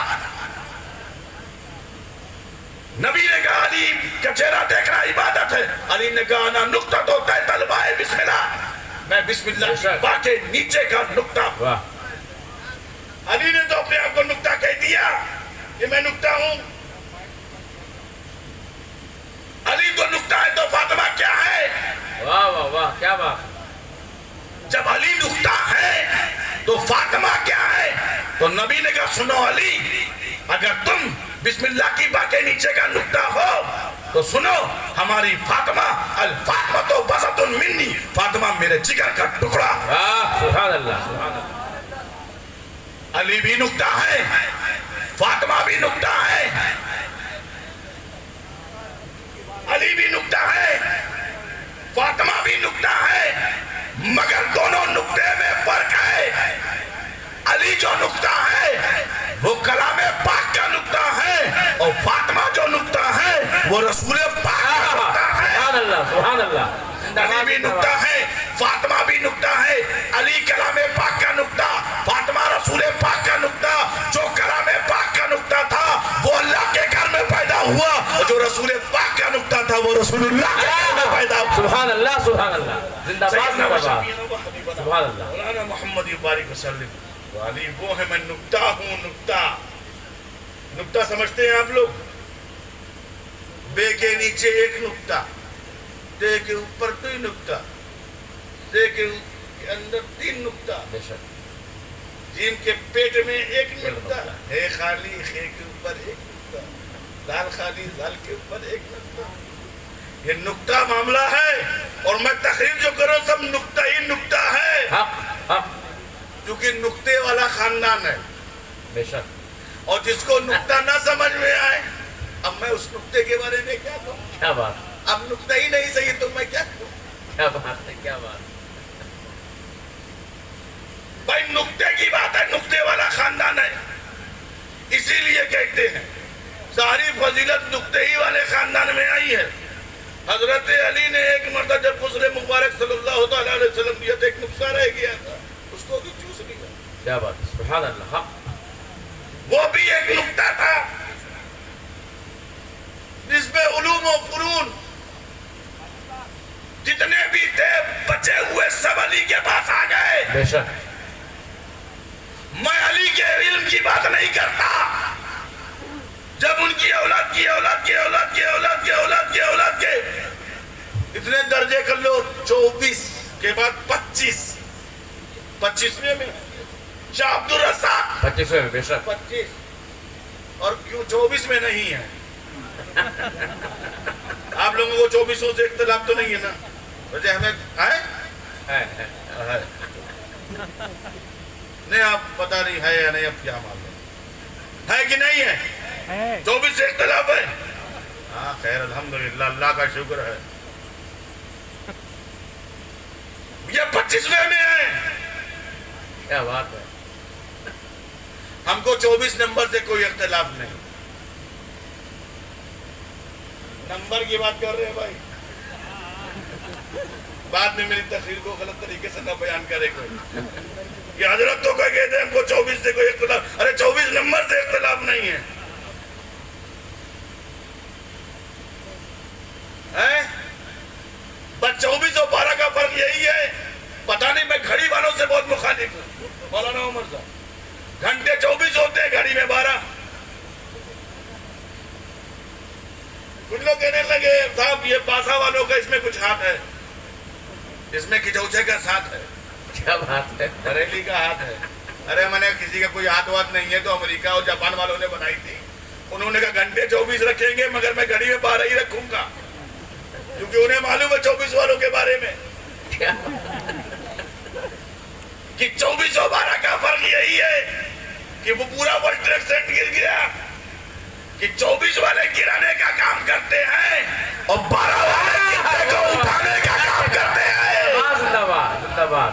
نبی نے کہا علی کا چہرہ دیکھنا عبادت ہے. علی نے کہا نا نقطہ تو تے طلبائے بسم اللہ, میں بسم اللہ با کے نیچے کا نقطہ. علی نے تو اپنے آپ کو نقطہ کہہ دیا کہ میں نقطہ ہوں. علی تو نقطہ ہے تو فاطمہ کیا ہے؟ واہ واہ واہ کیا بات. جب علی نقطہ ہے تو فاطمہ کیا ہے؟ تو نبی نے کہا سنو علی, اگر تم بسم اللہ کی با کے نیچے کا نقطہ ہو تو سنو ہماری فاطمہ الفاطمہ تو بسط منی, فاطمہ میرے جگر کا ٹکڑا. سبحان اللہ سبحان اللہ. علی بھی نقطہ ہے, فاطمہ بھی نقطہ ہے, علی بھی نقطہ ہے, فاطمہ بھی نقطہ ہے, مگر دونوں نقطے میں فرق ہے. علی جو نقطہ ہے وہ کلام پاک کا نقطہ ہے اور فاطمہ جو نقطہ ہے وہ رسول پاک کا نقطہ ہے. سبحان اللہ سبحان اللہ. علی بھی نقطہ ہے, فاطمہ بھی نقطہ ہے. علی کلام پاک کا نقطہ, فاطمہ رسول پاک کا نقطہ. جو کلام پاک کا نقطہ تھا وہ اللہ کے گھر میں پیدا ہوا, اور جو رسول پاک کا نقطہ تھا وہ رسول اللہ کے گھر میں پیدا ہوا. سبحان اللہ سبحان اللہ. زندہ باد زندہ باد. سبحان اللہ. مولانا محمد مبارک وسلم. علی وہ ہے, میں نقطہ ہوں. نقطہ نقطہ سمجھتے ہیں آپ لوگ؟ بے کے نیچے ایک نقطہ, دے کے اوپر 2 نقطہ, دے کے اندر 3 نقطہ, جیم کے پیٹ میں 1 نقطہ, ہے خالی خے کے اوپر 1 نقطہ, دال خالی دال کے اوپر 1 نقطہ. یہ نقطہ معاملہ ہے. اور میں تقریر جو کروں سب نقطہ ہی نقطہ ہے. حق حق. کیونکہ نقطے والا خاندان ہے. بے شک. اور جس کو نقطہ نہ سمجھ میں آئے, اب میں اس نقطے کے بارے میں کیا کہوں؟ کیا بات. اب نقطہ ہی نہیں صحیح تو میں کیا کہوں؟ کیا بات ہے کیا بات. بھائی نقطے کی بات ہے, نقطے والا خاندان ہے. اسی لیے کہتے ہیں ساری فضیلت نقطے ہی والے خاندان میں آئی ہے. حضرت علی نے ایک مرتبہ جب غسل مبارک صلی اللہ تعالی علیہ وسلم دیا تو ایک نقطہ رہ گیا تھا, اس کو بھی چوس لیا. کیا بات. سبحان اللہ. حق. وہ بھی ایک نقطہ تھا جس میں علوم و فنون جتنے بھی تھے بچے ہوئے سب علی کے پاس آ گئے. بے شک. میں علی کے علم کی بات نہیں کرتا. جب ان کی اولاد کی اولاد کی اولاد کی اولاد کی اولاد کی اولاد کے اتنے درجے کر لو, 24 کے بعد 25ویں میں شاہ عبد الرزاق 25ویں میں. بے شک. 25 اور کیوں 24 میں نہیں ہے؟ آپ لوگوں کو 24 سے اختلاف تو نہیں ہے نا؟ وجہ ہمیں ہے نہیں, آپ پتہ نہیں ہے یا نہیں, اب کیا معلوم ہے کہ نہیں ہے. 24 سے اختلاف ہے. ہاں خیر الحمدللہ اللہ کا شکر ہے. یہ 25ویں میں ہے. کیا بات ہے. ہم کو 24 نمبر سے کوئی اختلاف نہیں. نمبر کی بات کر رہے ہیں بھائی. بعد میں میری تقریر کو غلط طریقے سے نہ بیان کرے کوئی کہ حضرت تو کہتے ہیں ہم کو 24 سے کوئی اختلاف. ارے 24 نمبر سے اختلاف نہیں ہے. بس 24 اور 12 کا فرق یہی ہے. پتہ نہیں میں گھڑی والوں سے بہت مخالف ہوں. مولانا عمر صاحب گھنٹے 24 ہوتے ہیں گھڑی میں 12. کچھ لوگ کہنے لگے صاحب یہ پاسا والوں کا اس میں کچھ ہاتھ ہے, اس میں کھچوچے کا ساتھ ہے. کیا بات ہے. بریلی کا ہاتھ ہے. ارے میں نے کسی کا کوئی ہاتھ وات نہیں ہے. تو امریکہ اور جاپان والوں نے بنائی تھی. انہوں نے کہا گھنٹے 24 رکھیں گے مگر میں گھڑی میں 12 ہی رکھوں گا, کیونکہ انہیں معلوم ہے 24 والوں کے بارے میں کہ 24 اور 12 کا فرق یہی ہے کہ وہ پورا ورلڈ ٹریڈ سینٹر گر گیا کہ 24 والے گرانے کا کام کرتے ہیں اور 12 والے گرنے کو اٹھانے کا کام کرتے ہیں. زندہ باد زندہ باد.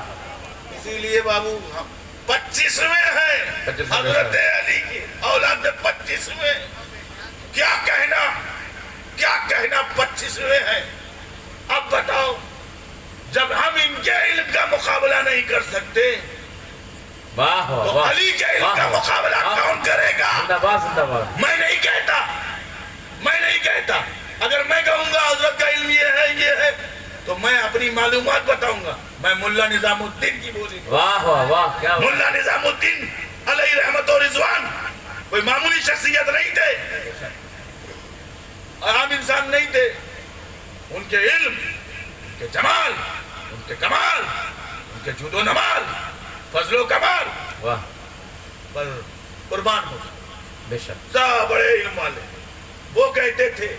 اسی لیے بابو 25ویں ہیں حضرت علی کی اولاد میں 25ویں. کیا کہنا 25ویں ہیں. اب بتاؤ جب ہم ان کے علم کا مقابلہ نہیں کر سکتے تو علی کے علم کا مقابلہ کون کرے گا. زندہ باد زندہ باد. میں نہیں کہتا. اگر میں کہوں گا حضرت کا علم یہ ہے تو میں اپنی معلومات بتاؤں گا. میں ملا نظام الدین کی بولی. واہ واہ واہ. کیا ملا نظام الدین علیہ رحمت و رضوان کوئی معمولی شخصیت نہیں تھے, عام انسان نہیں تھے. ان کے علم, ان کے جمال, ان کے کمال, ان کے جود و نمال, فضل و کمال واہ پر قربان ہو بے شک. بڑے علم والے. وہ کہتے تھے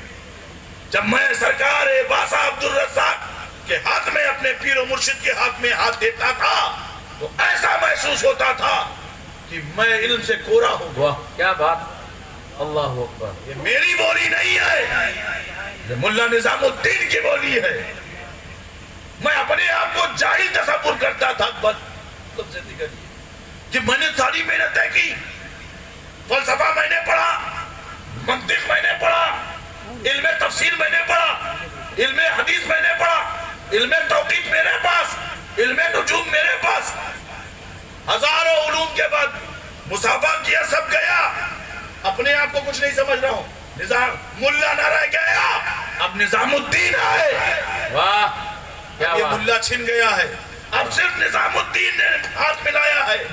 جب میں سرکار باسا عبدالرزاق کے ہاتھ میں اپنے پیر و مرشد کے ہاتھ میں ہاتھ دیتا تھا تو ایسا محسوس ہوتا تھا کہ میں علم سے کورا ہوں. واہ کیا بات. اللہ اکبر. یہ میری بولی نہیں ہے, یہ ملا نظام الدین کی بولی ہے. میں اپنے آپ کو جاہل تصور کرتا تھا بس کہ میں نے ساری محنتیں کی. فلسفہ میں نے پڑھا, منطق میں نے پڑھا, علم تفسیر میں نے پڑھا, علم حدیث میں نے پڑھا, علم توقیف میرے پاس, علم نجوم میرے پاس. ہزاروں علوم کے بعد مسافہ کیا, سب گیا. اپنے آپ کو کچھ نہیں سمجھ رہا ہوں. نظام ملا نہ رہ گیا, اب نظام الدین آئے. واہ کیا یہ بات. ملا چھن گیا ہے, اب صرف نظام الدین نے ہاتھ ملایا ہے.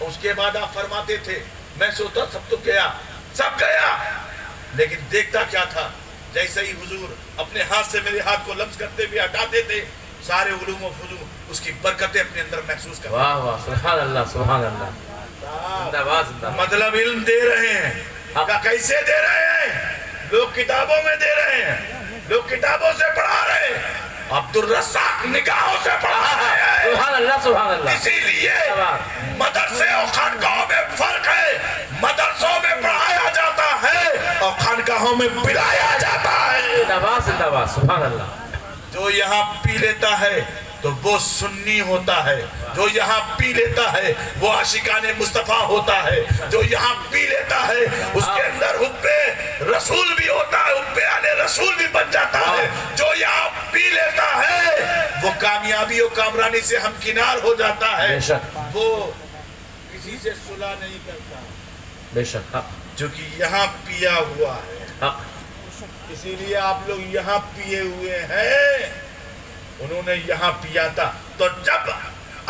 اس کے بعد آپ فرماتے تھے میں سوتا سب تو گیا, سب گیا, لیکن دیکھتا کیا تھا. جیسے ہی حضور اپنے ہاتھ سے میرے ہاتھ کو لمس کرتے ہوئے ہٹاتے تھے سارے علوم و فضول اس کی برکتیں اپنے اندر محسوس کرتے. واہ واہ سبحان اللہ سبحان اللہ. زندہ باد زندہ باد. مطلب علم دے رہے ہیں. کیسے دے رہے ہیں؟ لوگ کتابوں میں دے رہے ہیں, لوگ کتابوں سے پڑھا رہے ہیں. عبدالرزاق نگاہوں سے پڑھا رہے ہیں. سبحان اللہ سبحان اللہ. اسی لیے مدرسے اور خانقاہوں میں فرق ہے. مدرسوں میں پڑھایا جاتا ہے اور خانقاہوں میں پلایا جاتا ہے. زندہ باد زندہ باد سبحان اللہ. جو یہاں پی لیتا ہے تو وہ سنی ہوتا ہے, جو یہاں پی لیتا ہے وہ عاشقان مصطفیٰ ہوتا ہے, جو یہاں پی لیتا ہے اس کے اندر حب رسول بھی ہوتا ہے, حب آل رسول بھی بن جاتا ہے. جو یہاں پی لیتا ہے وہ کامیابی اور کامرانی سے ہمکنار ہو جاتا ہے. بے شک وہ کسی سے صلح نہیں کرتا بے شک. حق جو کہ یہاں پیا ہوا ہے. حق. اسی لیے آپ لوگ یہاں پیے ہوئے ہیں, انہوں نے یہاں پیا تھا. تو جب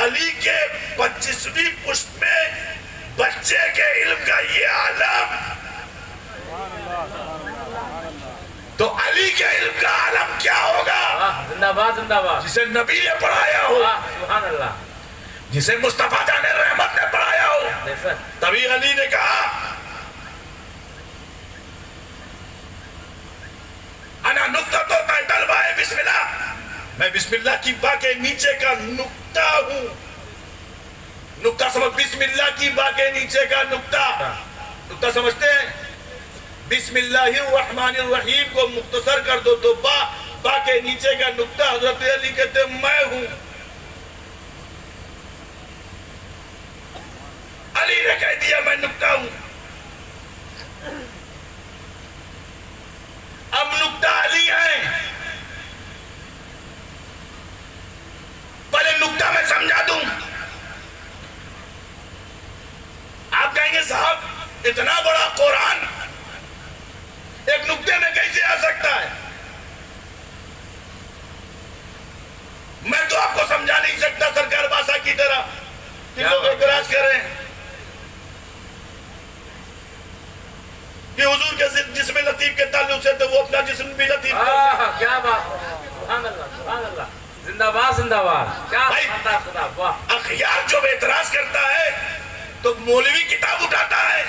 علی کے 25ویں پشت میں بچے کے علم کا یہ عالم, تو علی کے علم کا عالم کیا ہوگا؟ زندہ باد زندہ باد. جسے نبی نے پڑھایا ہو, سبحان اللہ, جسے مصطفیٰ جان رحمت نے پڑھایا ہو. تبھی علی نے کہا انا نقطہ تو طلبائے بسم اللہ, میں بسم اللہ کی با کے نیچے کا نقطہ ہوں. نقطہ سمجھ, بسم اللہ کی با کے نیچے کا نقطہ. نقطہ سمجھتے ہیں؟ بسم اللہ الرحمن الرحیم کو مختصر کر دو تو با کے نیچے کا نقطہ حضرت علی کہتے میں ہوں. علی نے کہہ دیا میں نقطہ ہوں. اب نقطہ علی ہے. پہلے نقطہ میں سمجھا دوں. آپ کہیں گے صاحب اتنا بڑا قرآن ایک نقطے میں کیسے آ سکتا ہے؟ میں تو آپ کو سمجھا نہیں سکتا سرکار باسا کی طرح کہ لوگ اعتراض کریں کہ حضور کے جسم لطیف کے تعلق سے تو وہ اپنا جسم بھی لطیف کرتے. کیا بات، سبحان اللہ سبحان اللہ، زندہ باد زندہ باد. کیا خطاب. واہ. اخیار جو اعتراض کرتا ہے تو مولوی کتاب اٹھاتا ہے،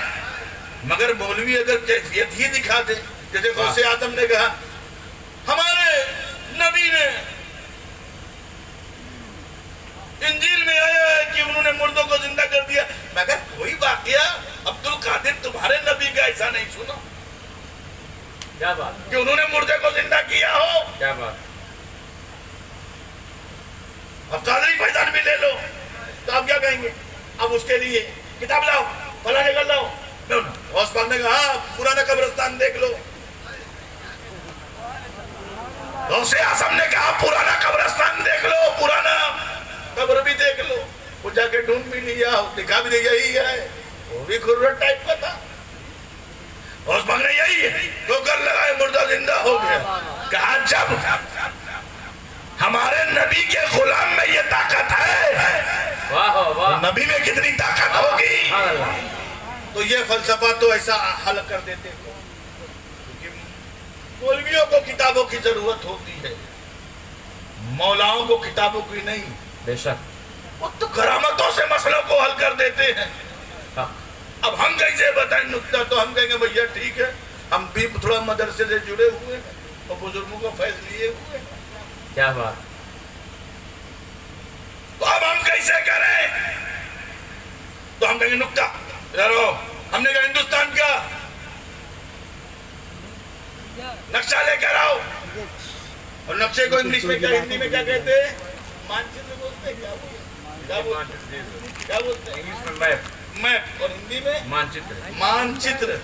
مگر مولوی اگر کیفیت ہی دکھا دے جیسے غوث اعظم نے کہا ہمارے نبی نے انجیل میں آیا ہے کہ انہوں نے مردوں کو زندہ کر دیا، مگر کوئی واقعہ عبد القادر تمہارے نبی کا ایسا نہیں سنا. کیا بات کہ انہوں نے مردے کو زندہ کیا ہو. کیا بات. اب قادری فیضان بھی لے لو تو آپ کیا کہیں گے؟ اب اس کے لیے کتاب لاؤ، فلاں جگہ لاؤ. غوث پاک نے کہا ہاں پرانا قبرستان دیکھ لو. غوث اعظم نے کہا پرانا قبرستان دیکھ لو، پرانا قبر بھی دیکھ لو. وہ جا کے ڈھونڈ بھی لیا، دکھا بھی دیا یہی ہے. وہ بھی خرٹ ٹائپ کا تھا. غوث پاک نے یہی ہے ٹھوکر لگائے مردہ زندہ ہو گیا. کہا جب ہمارے نبی کے غلام میں یہ طاقت ہے واہ واہ، نبی میں کتنی طاقت ہوگی. تو یہ فلسفہ تو ایسا حل کر دیتے تھے. کیونکہ مولویوں کو کتابوں کی ضرورت ہوتی ہے، مولاؤں کو کتابوں کی نہیں. بے شک. وہ تو کرامتوں سے مسئلوں کو حل کر دیتے ہیں. اب ہم کیسے بتائیں نکتہ؟ تو ہم کہیں گے بھیا ٹھیک ہے ہم بھی تھوڑا مدرسے سے جڑے ہوئے ہیں اور بزرگوں کا فیض لیے ہوئے ہیں. کیا بات. تو اب ہم کیسے کریں؟ تو ہم کہیں گے نکتہ ہم نے کہا ہندوستان کا نقشہ لے کر آؤ. اور نقشے کو انگلش میں کیا ہندی میں کیا کہتے ہیں؟ مانچتر بولتے ہیں. کیا بولتے ہیں؟ انگلش میں میپ. میپ. اور ہندی میں مانچتر. مانچتر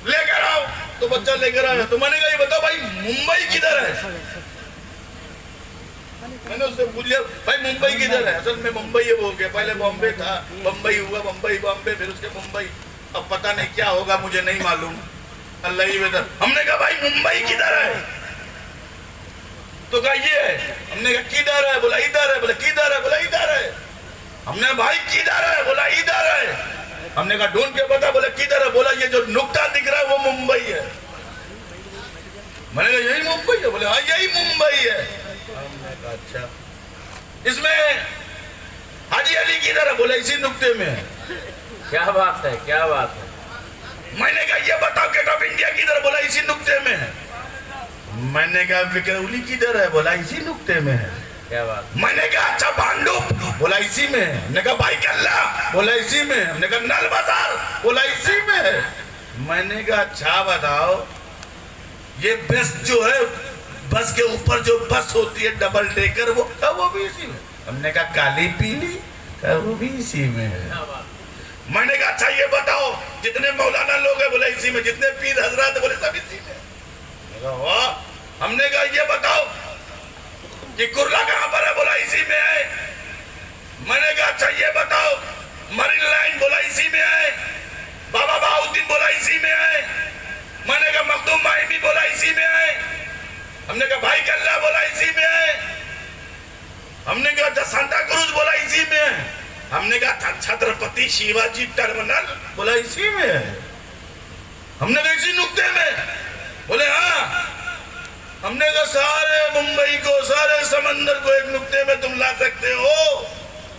لے کر آؤ. تو بچہ لے کر آیا. تو میں نے کہا یہ بتاؤ بھائی ممبئی کدھر ہے؟ میں نے اس سے پوچھا بھائی ممبئی کدھر ہے؟ اصل میں ممبئی وہ گیا، پہلے بامبے تھا، بمبئی ہوا، بمبئی بامبے، پھر اس کے ممبئی. اب پتہ نہیں کیا ہوگا مجھے نہیں معلوم، اللہ ہی بہتر. ہم نے کہا بھائی ممبئی کدھر ہے؟ تو کہا یہ ہے. ہم نے کہا کدھر ہے؟ بولا ادھر ہے. بولا کدھر ہے؟ بولا ادھر ہے. ہم نے بھائی کدھر ہے؟ بولا ادھر ہے. ہم نے کہا ڈھونڈ کے بتا. بولا کدھر ہے؟ بولا یہ جو نقطہ دکھ رہا ہے وہ ممبئی ہے. میں نے کہا یہی ممبئی ہے؟ بولے ہاں یہی ممبئی ہے. اچھا اس میں حاجی علی کدھر ہے؟ بولا اسی نقطے میں ہے. کیا بات ہے، کیا بات ہے. میں نے کہا یہ بتاؤ گیٹ آف انڈیا کدھر؟ بولا اسی نقطے میں ہے. میں نے کہا فکر اولی کدھر ہے؟ بولا اسی نقطے میں ہے. کیا بات. میں نے کہا اچھا بانڈو؟ بولا اسی میں ہے. ہم نے کہا بھائی کلّا؟ بولا اسی میں ہے. ہم نے کہا نل بازار؟ بولا اسی میں ہے. میں نے کہا اچھا بتاؤ یہ بس جو ہے بس کے اوپر جو بس ہوتی ہے ڈبل ڈیکر وہ بھی اسی میں. ہم نے کہا کالی پیلی؟ وہ بھی اسی میں ہے. میں نے کہا اچھا یہ بتاؤ جتنے مولانا لوگ ہیں؟ بولے اسی میں. جتنے پیر حضرات ہیں؟ بولے سب اسی میں. ہم نے کہا یہ بتاؤ کہ کرلا کہاں پر ہے؟ بولا اسی میں ہے. میں نے کہا اچھا یہ بتاؤ مرین لائن؟ بولا اسی میں ہے. بابا بہاؤدین؟ بولا اسی میں ہے. میں نے کہا مخدوم ماہمی؟ بولا اسی میں ہے. ہم نے کہا بھائی کلّا؟ بولا اسی میں ہے. ہم نے کہا اچھا سانتا کروز؟ بولا اسی میں ہے. ہم نے کہا چھترپتی شیواجی ٹرمنل؟ بولا اسی میں ہے. ہم نے کہا اسی نقطے میں؟ بولے ہاں. ہم نے کہا سارے ممبئی کو، سارے سمندر کو ایک نقطے میں تم لا سکتے ہو؟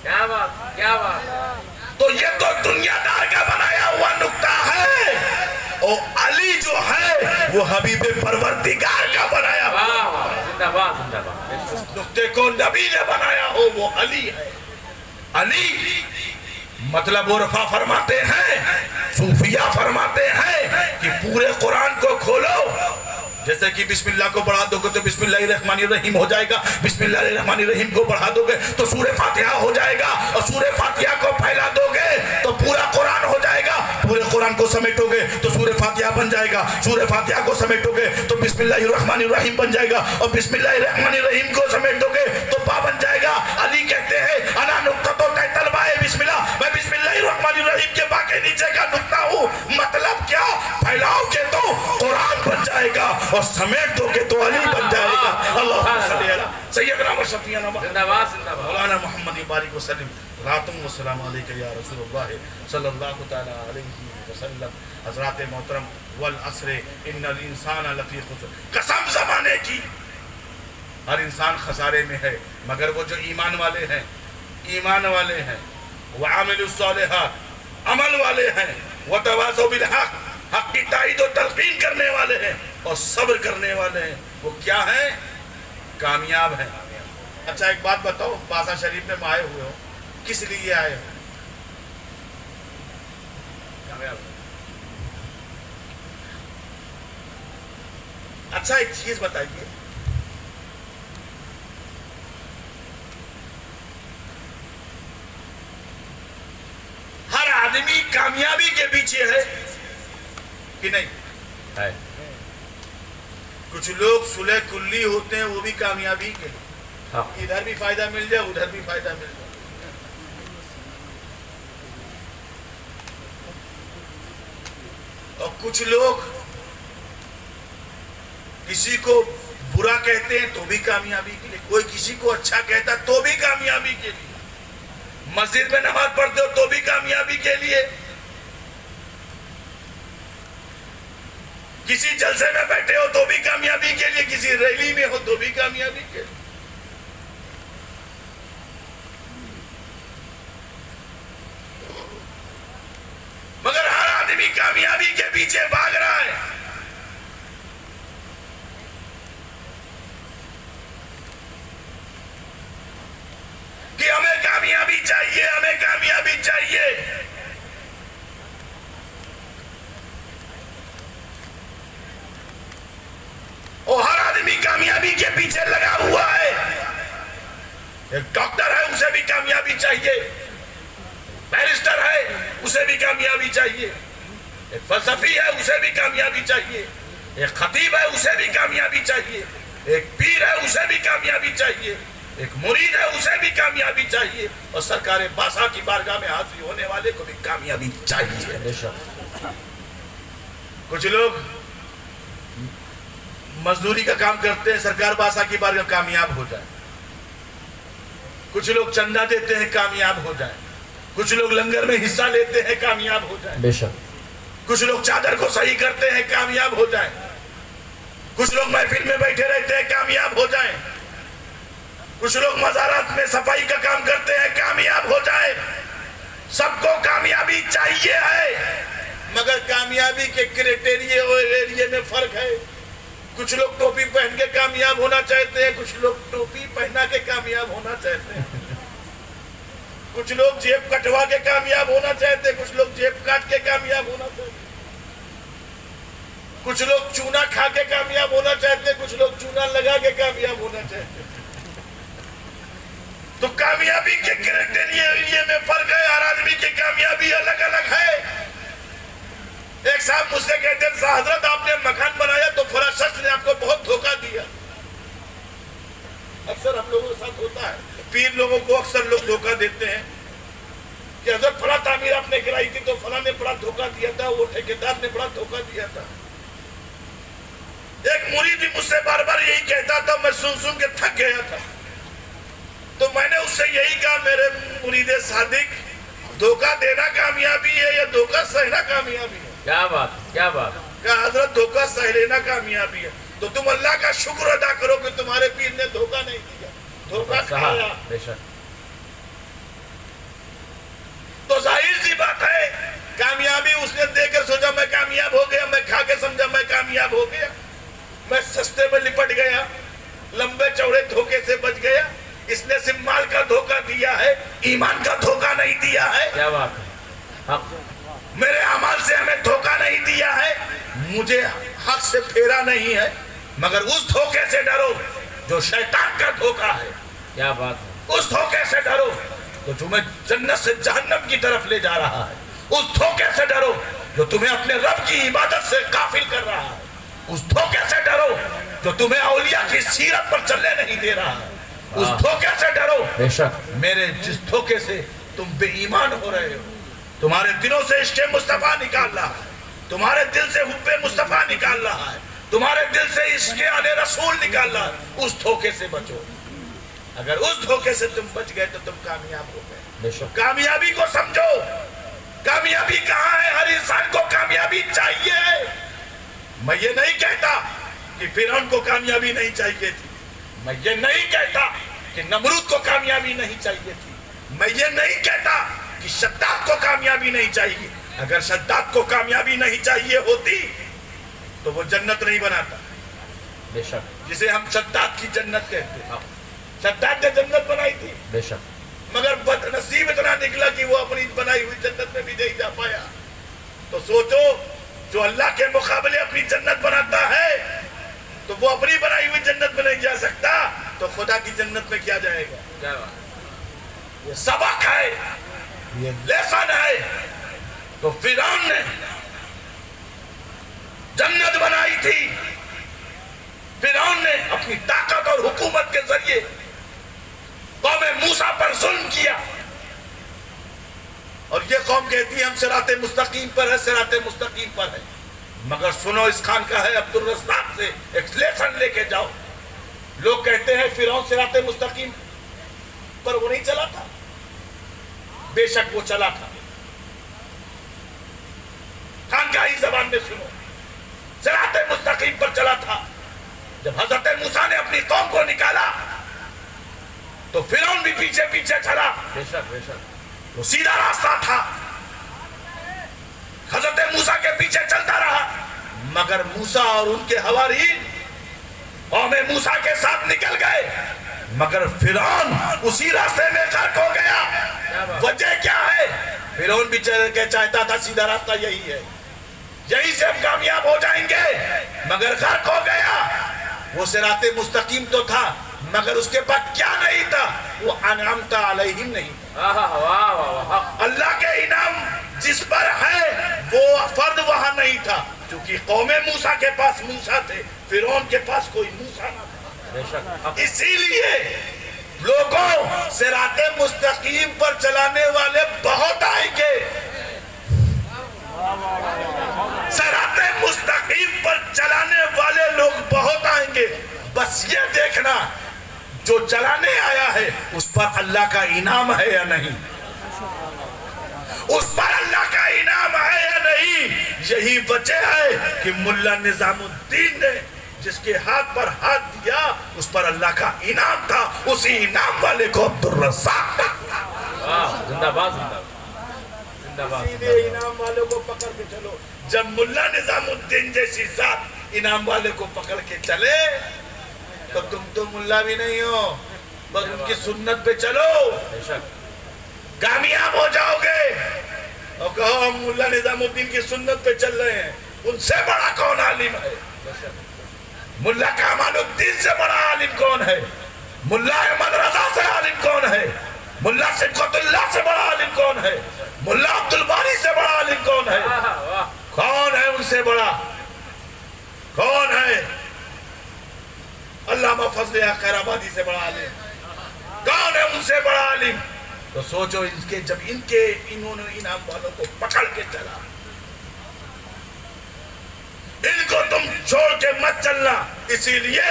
کیا بات، کیا بات. تو یہ تو دنیا دار کا بنایا ہوا نقطہ ہے، اور علی جو ہے وہ حبیب پروردگار کا بنایا ہوا. زندہ باد زندہ باد. نقطے کو نبی نے بنایا ہو وہ علی ہے. علی مطلب عرفا فرماتے ہیں، صوفیہ فرماتے ہیں کہ پورے قرآن کو کھولو، جیسے کہ بسم اللہ کو بڑھا دو گے تو بسم اللہ الرحمن الرحیم ہو جائے گا، بسم اللہ الرحمن الرحیم کو بڑھا دو گے تو سورہ فاتحہ ہو جائے گا، اور سورہ فاتحہ کو پھیلا دو گے تو پورا قرآن ہو جائے گا، پورے قرآن کو سمیٹو گے تو سورہ فاتحہ بن جائے گا، سورہ فاتحہ کو سمیٹو گے تو بسم اللہ الرحمن الرحیم بن جائے گا، اور بسم اللہ الرحمن الرحیم کو سمیٹو گے تو با بن جائے گا۔ علی کہتے ہیں انا نقطہ تحت الباء بسم اللہ، میں بسم اللہ الرحمن الرحیم کے با کے نیچے کا نقطہ ہوں۔ مطلب کیا؟ پھیلاؤ گے تو قرآن بن جائے گا، اور سمیٹ دو گے تو علی بن جائے گا۔ اللہم صلی علی سیدنا و شفیعنا مولانا محمد بارک وسلم، راتم و سلام علیکہ یا رسول اللہ صلی اللہ تعالی علیہ وسلم۔ حضرات محترم، والعصر ان الانسان لفی خسر، قسم زمانے کی، ہر انسان خسارے میں ہے مگر وہ جو ایمان والے ہیں، ایمان والے ہیں، وعامل الصالحات، عمل والے ہیں، وتواصوا بالحق، حق کی تائید و تلقین کرنے والے ہیں، اور صبر کرنے والے ہیں، وہ کیا ہیں؟ کامیاب ہیں۔ اچھا ایک بات بتاؤ، بازار شریف میں آئے ہوئے ہو، کس لیے آئے ہو؟ اچھا ایک چیز بتائیے، ہر آدمی کامیابی کے پیچھے ہے کہ نہیں؟ ہے۔ کچھ لوگ صلح کلی ہوتے ہیں، وہ بھی کامیابی کے لیے، ہاں۔ ادھر بھی فائدہ مل جائے ادھر بھی فائدہ مل جائے۔ اور کچھ لوگ کسی کو برا کہتے ہیں تو بھی کامیابی کے لیے، کوئی کسی کو اچھا کہتا تو بھی کامیابی کے لیے، مسجد میں نماز پڑھتے ہو تو بھی کامیابی کے لیے، کسی جلسے میں بیٹھے ہو تو بھی کامیابی کے لیے، کسی ریلی میں ہو تو بھی کامیابی کے لیے۔ مگر ہر آدمی کامیابی کے پیچھے بھاگ رہا ہے۔ کہ ہمیں کامیابی چاہیے، ہمیں کامیابی چاہیے۔ اور ہر آدمی کامیابی کے پیچھے لگا ہوا ہے۔ ایک ڈاکٹر ہے، اسے بھی کامیابی چاہیے، بیرسٹر ہے، اسے بھی کامیابی چاہیے، ایک فلسفی ہے، اسے بھی کامیابی چاہیے، ایک خطیب ہے، اسے بھی کامیابی چاہیے، ایک پیر ہے، اسے بھی کامیابی چاہیے، ایک مرید ہے، اسے بھی کامیابی چاہیے، اور سرکار باسا کی بارگاہ میں حاضر ہونے والے کو بھی کامیابی چاہیے۔ کچھ لوگ مزدوری کا کام کرتے ہیں، سرکار باسا کی بارگاہ کامیاب ہو جائے، کچھ لوگ چندہ دیتے ہیں کامیاب ہو جائیں، کچھ لوگ لنگر میں حصہ لیتے ہیں کامیاب ہو جائیں، بے شک، کچھ لوگ چادر کو صحیح کرتے ہیں کامیاب ہو جائیں، کچھ لوگ محفل میں بیٹھے رہتے ہیں کامیاب ہو جائیں، کچھ لوگ مزارات میں صفائی کا کام کرتے ہیں کامیاب ہو جائیں۔ سب کو کامیابی چاہیے ہے، مگر کامیابی کے کرائٹیریا اور ایریے میں فرق ہے۔ کچھ لوگ ٹوپی پہن کے کامیاب ہونا چاہتے ہیں، کچھ لوگ ٹوپی پہنا کے کامیاب ہونا چاہتے ہیں، کچھ لوگ جیب کٹوا کے کامیاب ہونا چاہتے ہیں، کچھ لوگ جیب کاٹ کے کامیاب ہونا چاہتے ہیں، کچھ لوگ چونا کھا کے کامیاب ہونا چاہتے ہیں، کچھ لوگ چونا لگا کے کامیاب ہونا چاہتے ہیں۔ تو کامیابی کے کرائٹیریا میں فرق ہے، ہر آدمی کی کامیابی الگ الگ ہے۔ ایک صاحب مجھ سے کہتے ہیں حضرت آپ نے مکان بنایا تو فلاں شخص نے آپ کو بہت دھوکہ دیا۔ اکثر ہم لوگوں کے ساتھ ہوتا ہے، پیر لوگوں کو اکثر لوگ دھوکہ دیتے ہیں کہ حضرت فلاں تعمیر آپ نے کرائی تھی تو فلاں نے بڑا دھوکہ دیا تھا، وہ ٹھیکیدار نے بڑا دھوکہ دیا تھا۔ ایک مرید مجھ سے بار بار یہی کہتا تھا، میں سن کے تھک گیا تھا، تو میں نے اس سے یہی کہا میرے مرید صادق، دھوکہ دینا کامیابی ہے یا دھوکہ سہنا کامیابی ہے؟ کیا بات، کیا بات۔ کہا حضرت دھوکہ سہ لینا کامیابی ہے، تو تم اللہ کا شکر ادا کرو کہ تمہارے پیر نے دھوکہ نہیں دیا، دھوکہ کھایا۔ بے شک، تو ظاہر سی بات ہے کامیابی اس نے دے کر سوچا میں کامیاب ہو گیا، میں کھا کے سمجھا میں کامیاب ہو گیا، میں سستے میں لپٹ گیا، لمبے چوڑے دھوکے سے بچ گیا، اس نے صرف مال کا دھوکہ دیا ہے، ایمان کا دھوکہ نہیں دیا ہے. کیا بات ہے. حق. میرے اعمال سے ہمیں دھوکہ نہیں دیا ہے، مجھے حق سے پھیرا نہیں ہے، مگر اس دھوکے سے ڈرو جو شیطان کا دھوکہ ہے. کیا بات ہے. اس دھوکے سے ڈرو جو تمہیں جنت سے جہنم کی طرف لے جا رہا ہے. اس دھوکے سے ڈرو جو تمہیں اپنے رب کی عبادت سے غافل کر رہا ہے. اس دھوکے سے ڈرو جو تمہیں اولیاء کی سیرت پر چلنے نہیں دے رہا ہے. اس دھوکے سے ڈرو. بے شک. میرے جس دھوکے سے تم بے ایمان ہو رہے ہو، تمہارے دلوں سے عشق مصطفیٰ نکال رہا ہے، تمہارے دل سے حب مصطفیٰ نکال رہا ہے، تمہارے دل سے عشق آل رسول نکال رہا ہے. اس دھوکے سے بچو. اگر اس دھوکے سے تم بچ گئے تو تم کامیاب ہو گئے. بے شک. کامیابی کو سمجھو. کامیابی کہاں ہے؟ ہر انسان کو کامیابی چاہیے. میں یہ نہیں کہتا کہ فرعون کو کامیابی نہیں چاہیے تھی. میں یہ نہیں کہتا کہ نمرود کو کامیابی نہیں چاہیے تھی. میں یہ نہیں کہتا کہ شداد کو کامیابی نہیں چاہیے. اگر شداد کو کامیابی نہیں چاہیے ہوتی تو وہ جنت نہیں بناتا. بے شک. جسے ہم شداد کی جنت کہتے ہیں. شداد نے جنت بنائی تھی، بے شک. مگر بد نصیب اتنا نکلا کہ وہ اپنی بنائی ہوئی جنت میں بھی نہیں جا پایا. تو سوچو، جو اللہ کے مقابلے اپنی جنت بناتا ہے تو وہ اپنی بنائی ہوئی جنت میں نہیں جا سکتا، تو خدا کی جنت میں کیا جائے گا؟ کیا بات. یہ سبق ہے، یہ لیسن ہے. تو فرعون نے جنت بنائی تھی. فرعون نے اپنی طاقت اور حکومت کے ذریعے قوم موسیٰ پر ظلم کیا، اور یہ قوم کہتی ہے ہم صراط مستقیم پر ہے، صراط مستقیم پر ہے. مگر سنو، اس خان کا ہے عبد الرزاق سے ایک لیسن لے کے جاؤ. لوگ کہتے ہیں فرعون صراط مستقیم پر وہ نہیں چلا تھا. بے شک وہ چلا تھا. خانقاہی زبان میں سنو، صراط مستقیم پر چلا تھا. جب حضرت موسیٰ نے اپنی قوم کو نکالا تو فرعون بھی پیچھے پیچھے چلا. بے شک. بے شک. وہ سیدھا راستہ تھا، حضرت موسیٰ کے پیچھے چلتا رہا. مگر موسیٰ اور ان کے حوارین قوم موسیٰ کے ساتھ نکل گئے، مگر فرعون اسی راستے میں غرق ہو گیا. وجہ کیا ہے؟ فرعون بھی چاہتا تھا سیدھا راستہ یہی ہے، یہی سے ہم کامیاب ہو جائیں گے، مگر غرق ہو گیا. وہ صراط مستقیم تو تھا، مگر اس کے بعد کیا نہیں تھا؟ وہ انعمت علیہم نہیں. اللہ کے انعام جس پر ہے وہ فرد وہاں نہیں تھا، کیونکہ قوم موسیٰ کے پاس موسیٰ تھے، فرعون کے پاس کوئی موسیٰ نہ تھا. بے شک. اسی لیے لوگوں، صراط مستقیم پر چلانے والے بہت آئیں گے. صراط مستقیم پر چلانے والے لوگ بہت آئیں گے. بس یہ دیکھنا جو چلانے آیا ہے اس پر اللہ کا انعام ہے یا نہیں، اس پر اللہ کا انعام ہے یا نہیں. یہی وجہ ہے کہ ملا نظام الدین نے جس کے ہاتھ پر ہاتھ دیا اس پر اللہ کا انعام تھا. اسی انعام والے کو عبد الرزاق. زندہ باد. زندہ باد. اسی لیے انعام والے کو پکڑ کے چلو. جب ملا نظام الدین جیسی ذات انعام والے کو پکڑ کے چلے تو تم تو ملا بھی نہیں ہو، بس ان کی سنت پہ چلو، بے شک. کامیاب ہو جاؤ گے. اور کہو ہم ملا نظام الدین کی سنت پہ چل رہے ہیں. ان سے بڑا کون عالم ہے؟ ملا کامال الدین سے بڑا عالم کون ہے؟ ملا احمد رضا سے عالم کون ہے؟ ملا صبغت اللہ سے بڑا عالم کون ہے؟ ملا عبد الباری سے بڑا عالم کون ہے؟ کون ہے ان سے بڑا؟ کون ہے؟ علامہ فضل خیر آبادی سے بڑا عالم کون ہے؟ ان سے بڑا عالم. تو سوچو جب انہوں نے انعام والوں کو پکڑ کے چلا، ان کو تم چھوڑ کے مت چلنا. اسی لیے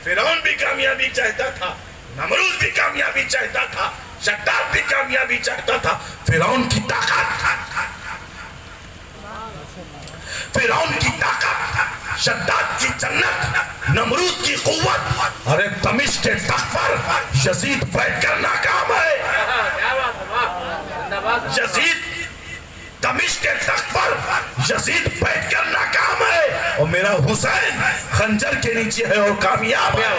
فرعون بھی کامیابی چاہتا تھا، نمرود بھی کامیابی چاہتا تھا، شداد بھی کامیابی چاہتا تھا. فرعون کی طاقت، شداد کی جنت، نمرود کی قوت، اور ایک دمشق کے تخت پر یزید بیٹھ کر ناکام ہے. یزید دمشق کے تخت پر یزید بیٹھ کر ناکام ہے، اور میرا حسین خنجر کے نیچے ہے اور کامیاب ہے.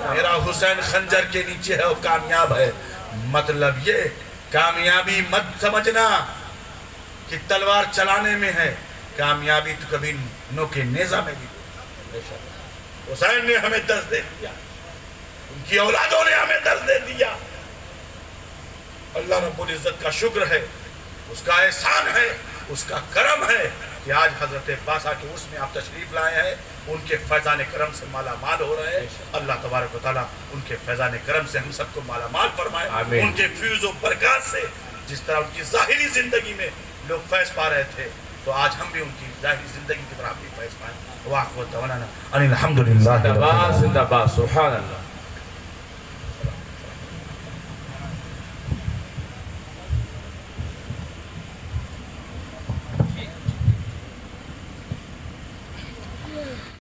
میرا حسین خنجر کے نیچے ہے اور کامیاب ہے. مطلب یہ کامیابی مت سمجھنا کہ تلوار چلانے میں ہے، کامیابی تو کبھی نوکے نیزہ میں بھی. حسین نے ہمیں درس دے دیا، ان کی اولادوں نے ہمیں درس دے دیا. اللہ رب العزت کا شکر ہے، اس کا احسان ہے، اس کا کرم ہے کہ آج حضرت باسا کے عرس میں آپ تشریف لائے ہیں. ان کے فیضان کرم سے مالا مال ہو رہے ہیں. اللہ تبارک و تعالیٰ ان کے فیضان کرم سے ہم سب کو مالا مال فرمائے. ان کے فیض و برکات سے جس طرح ان کی ظاہری زندگی میں لوگ فیض پا رہے تھے تو آج ہم بھی ان کی ظاہری زندگی کی طرح بھی فیض پائیں. واقع دعوانا ان الحمدللہ. زندہ باد سبحان اللہ.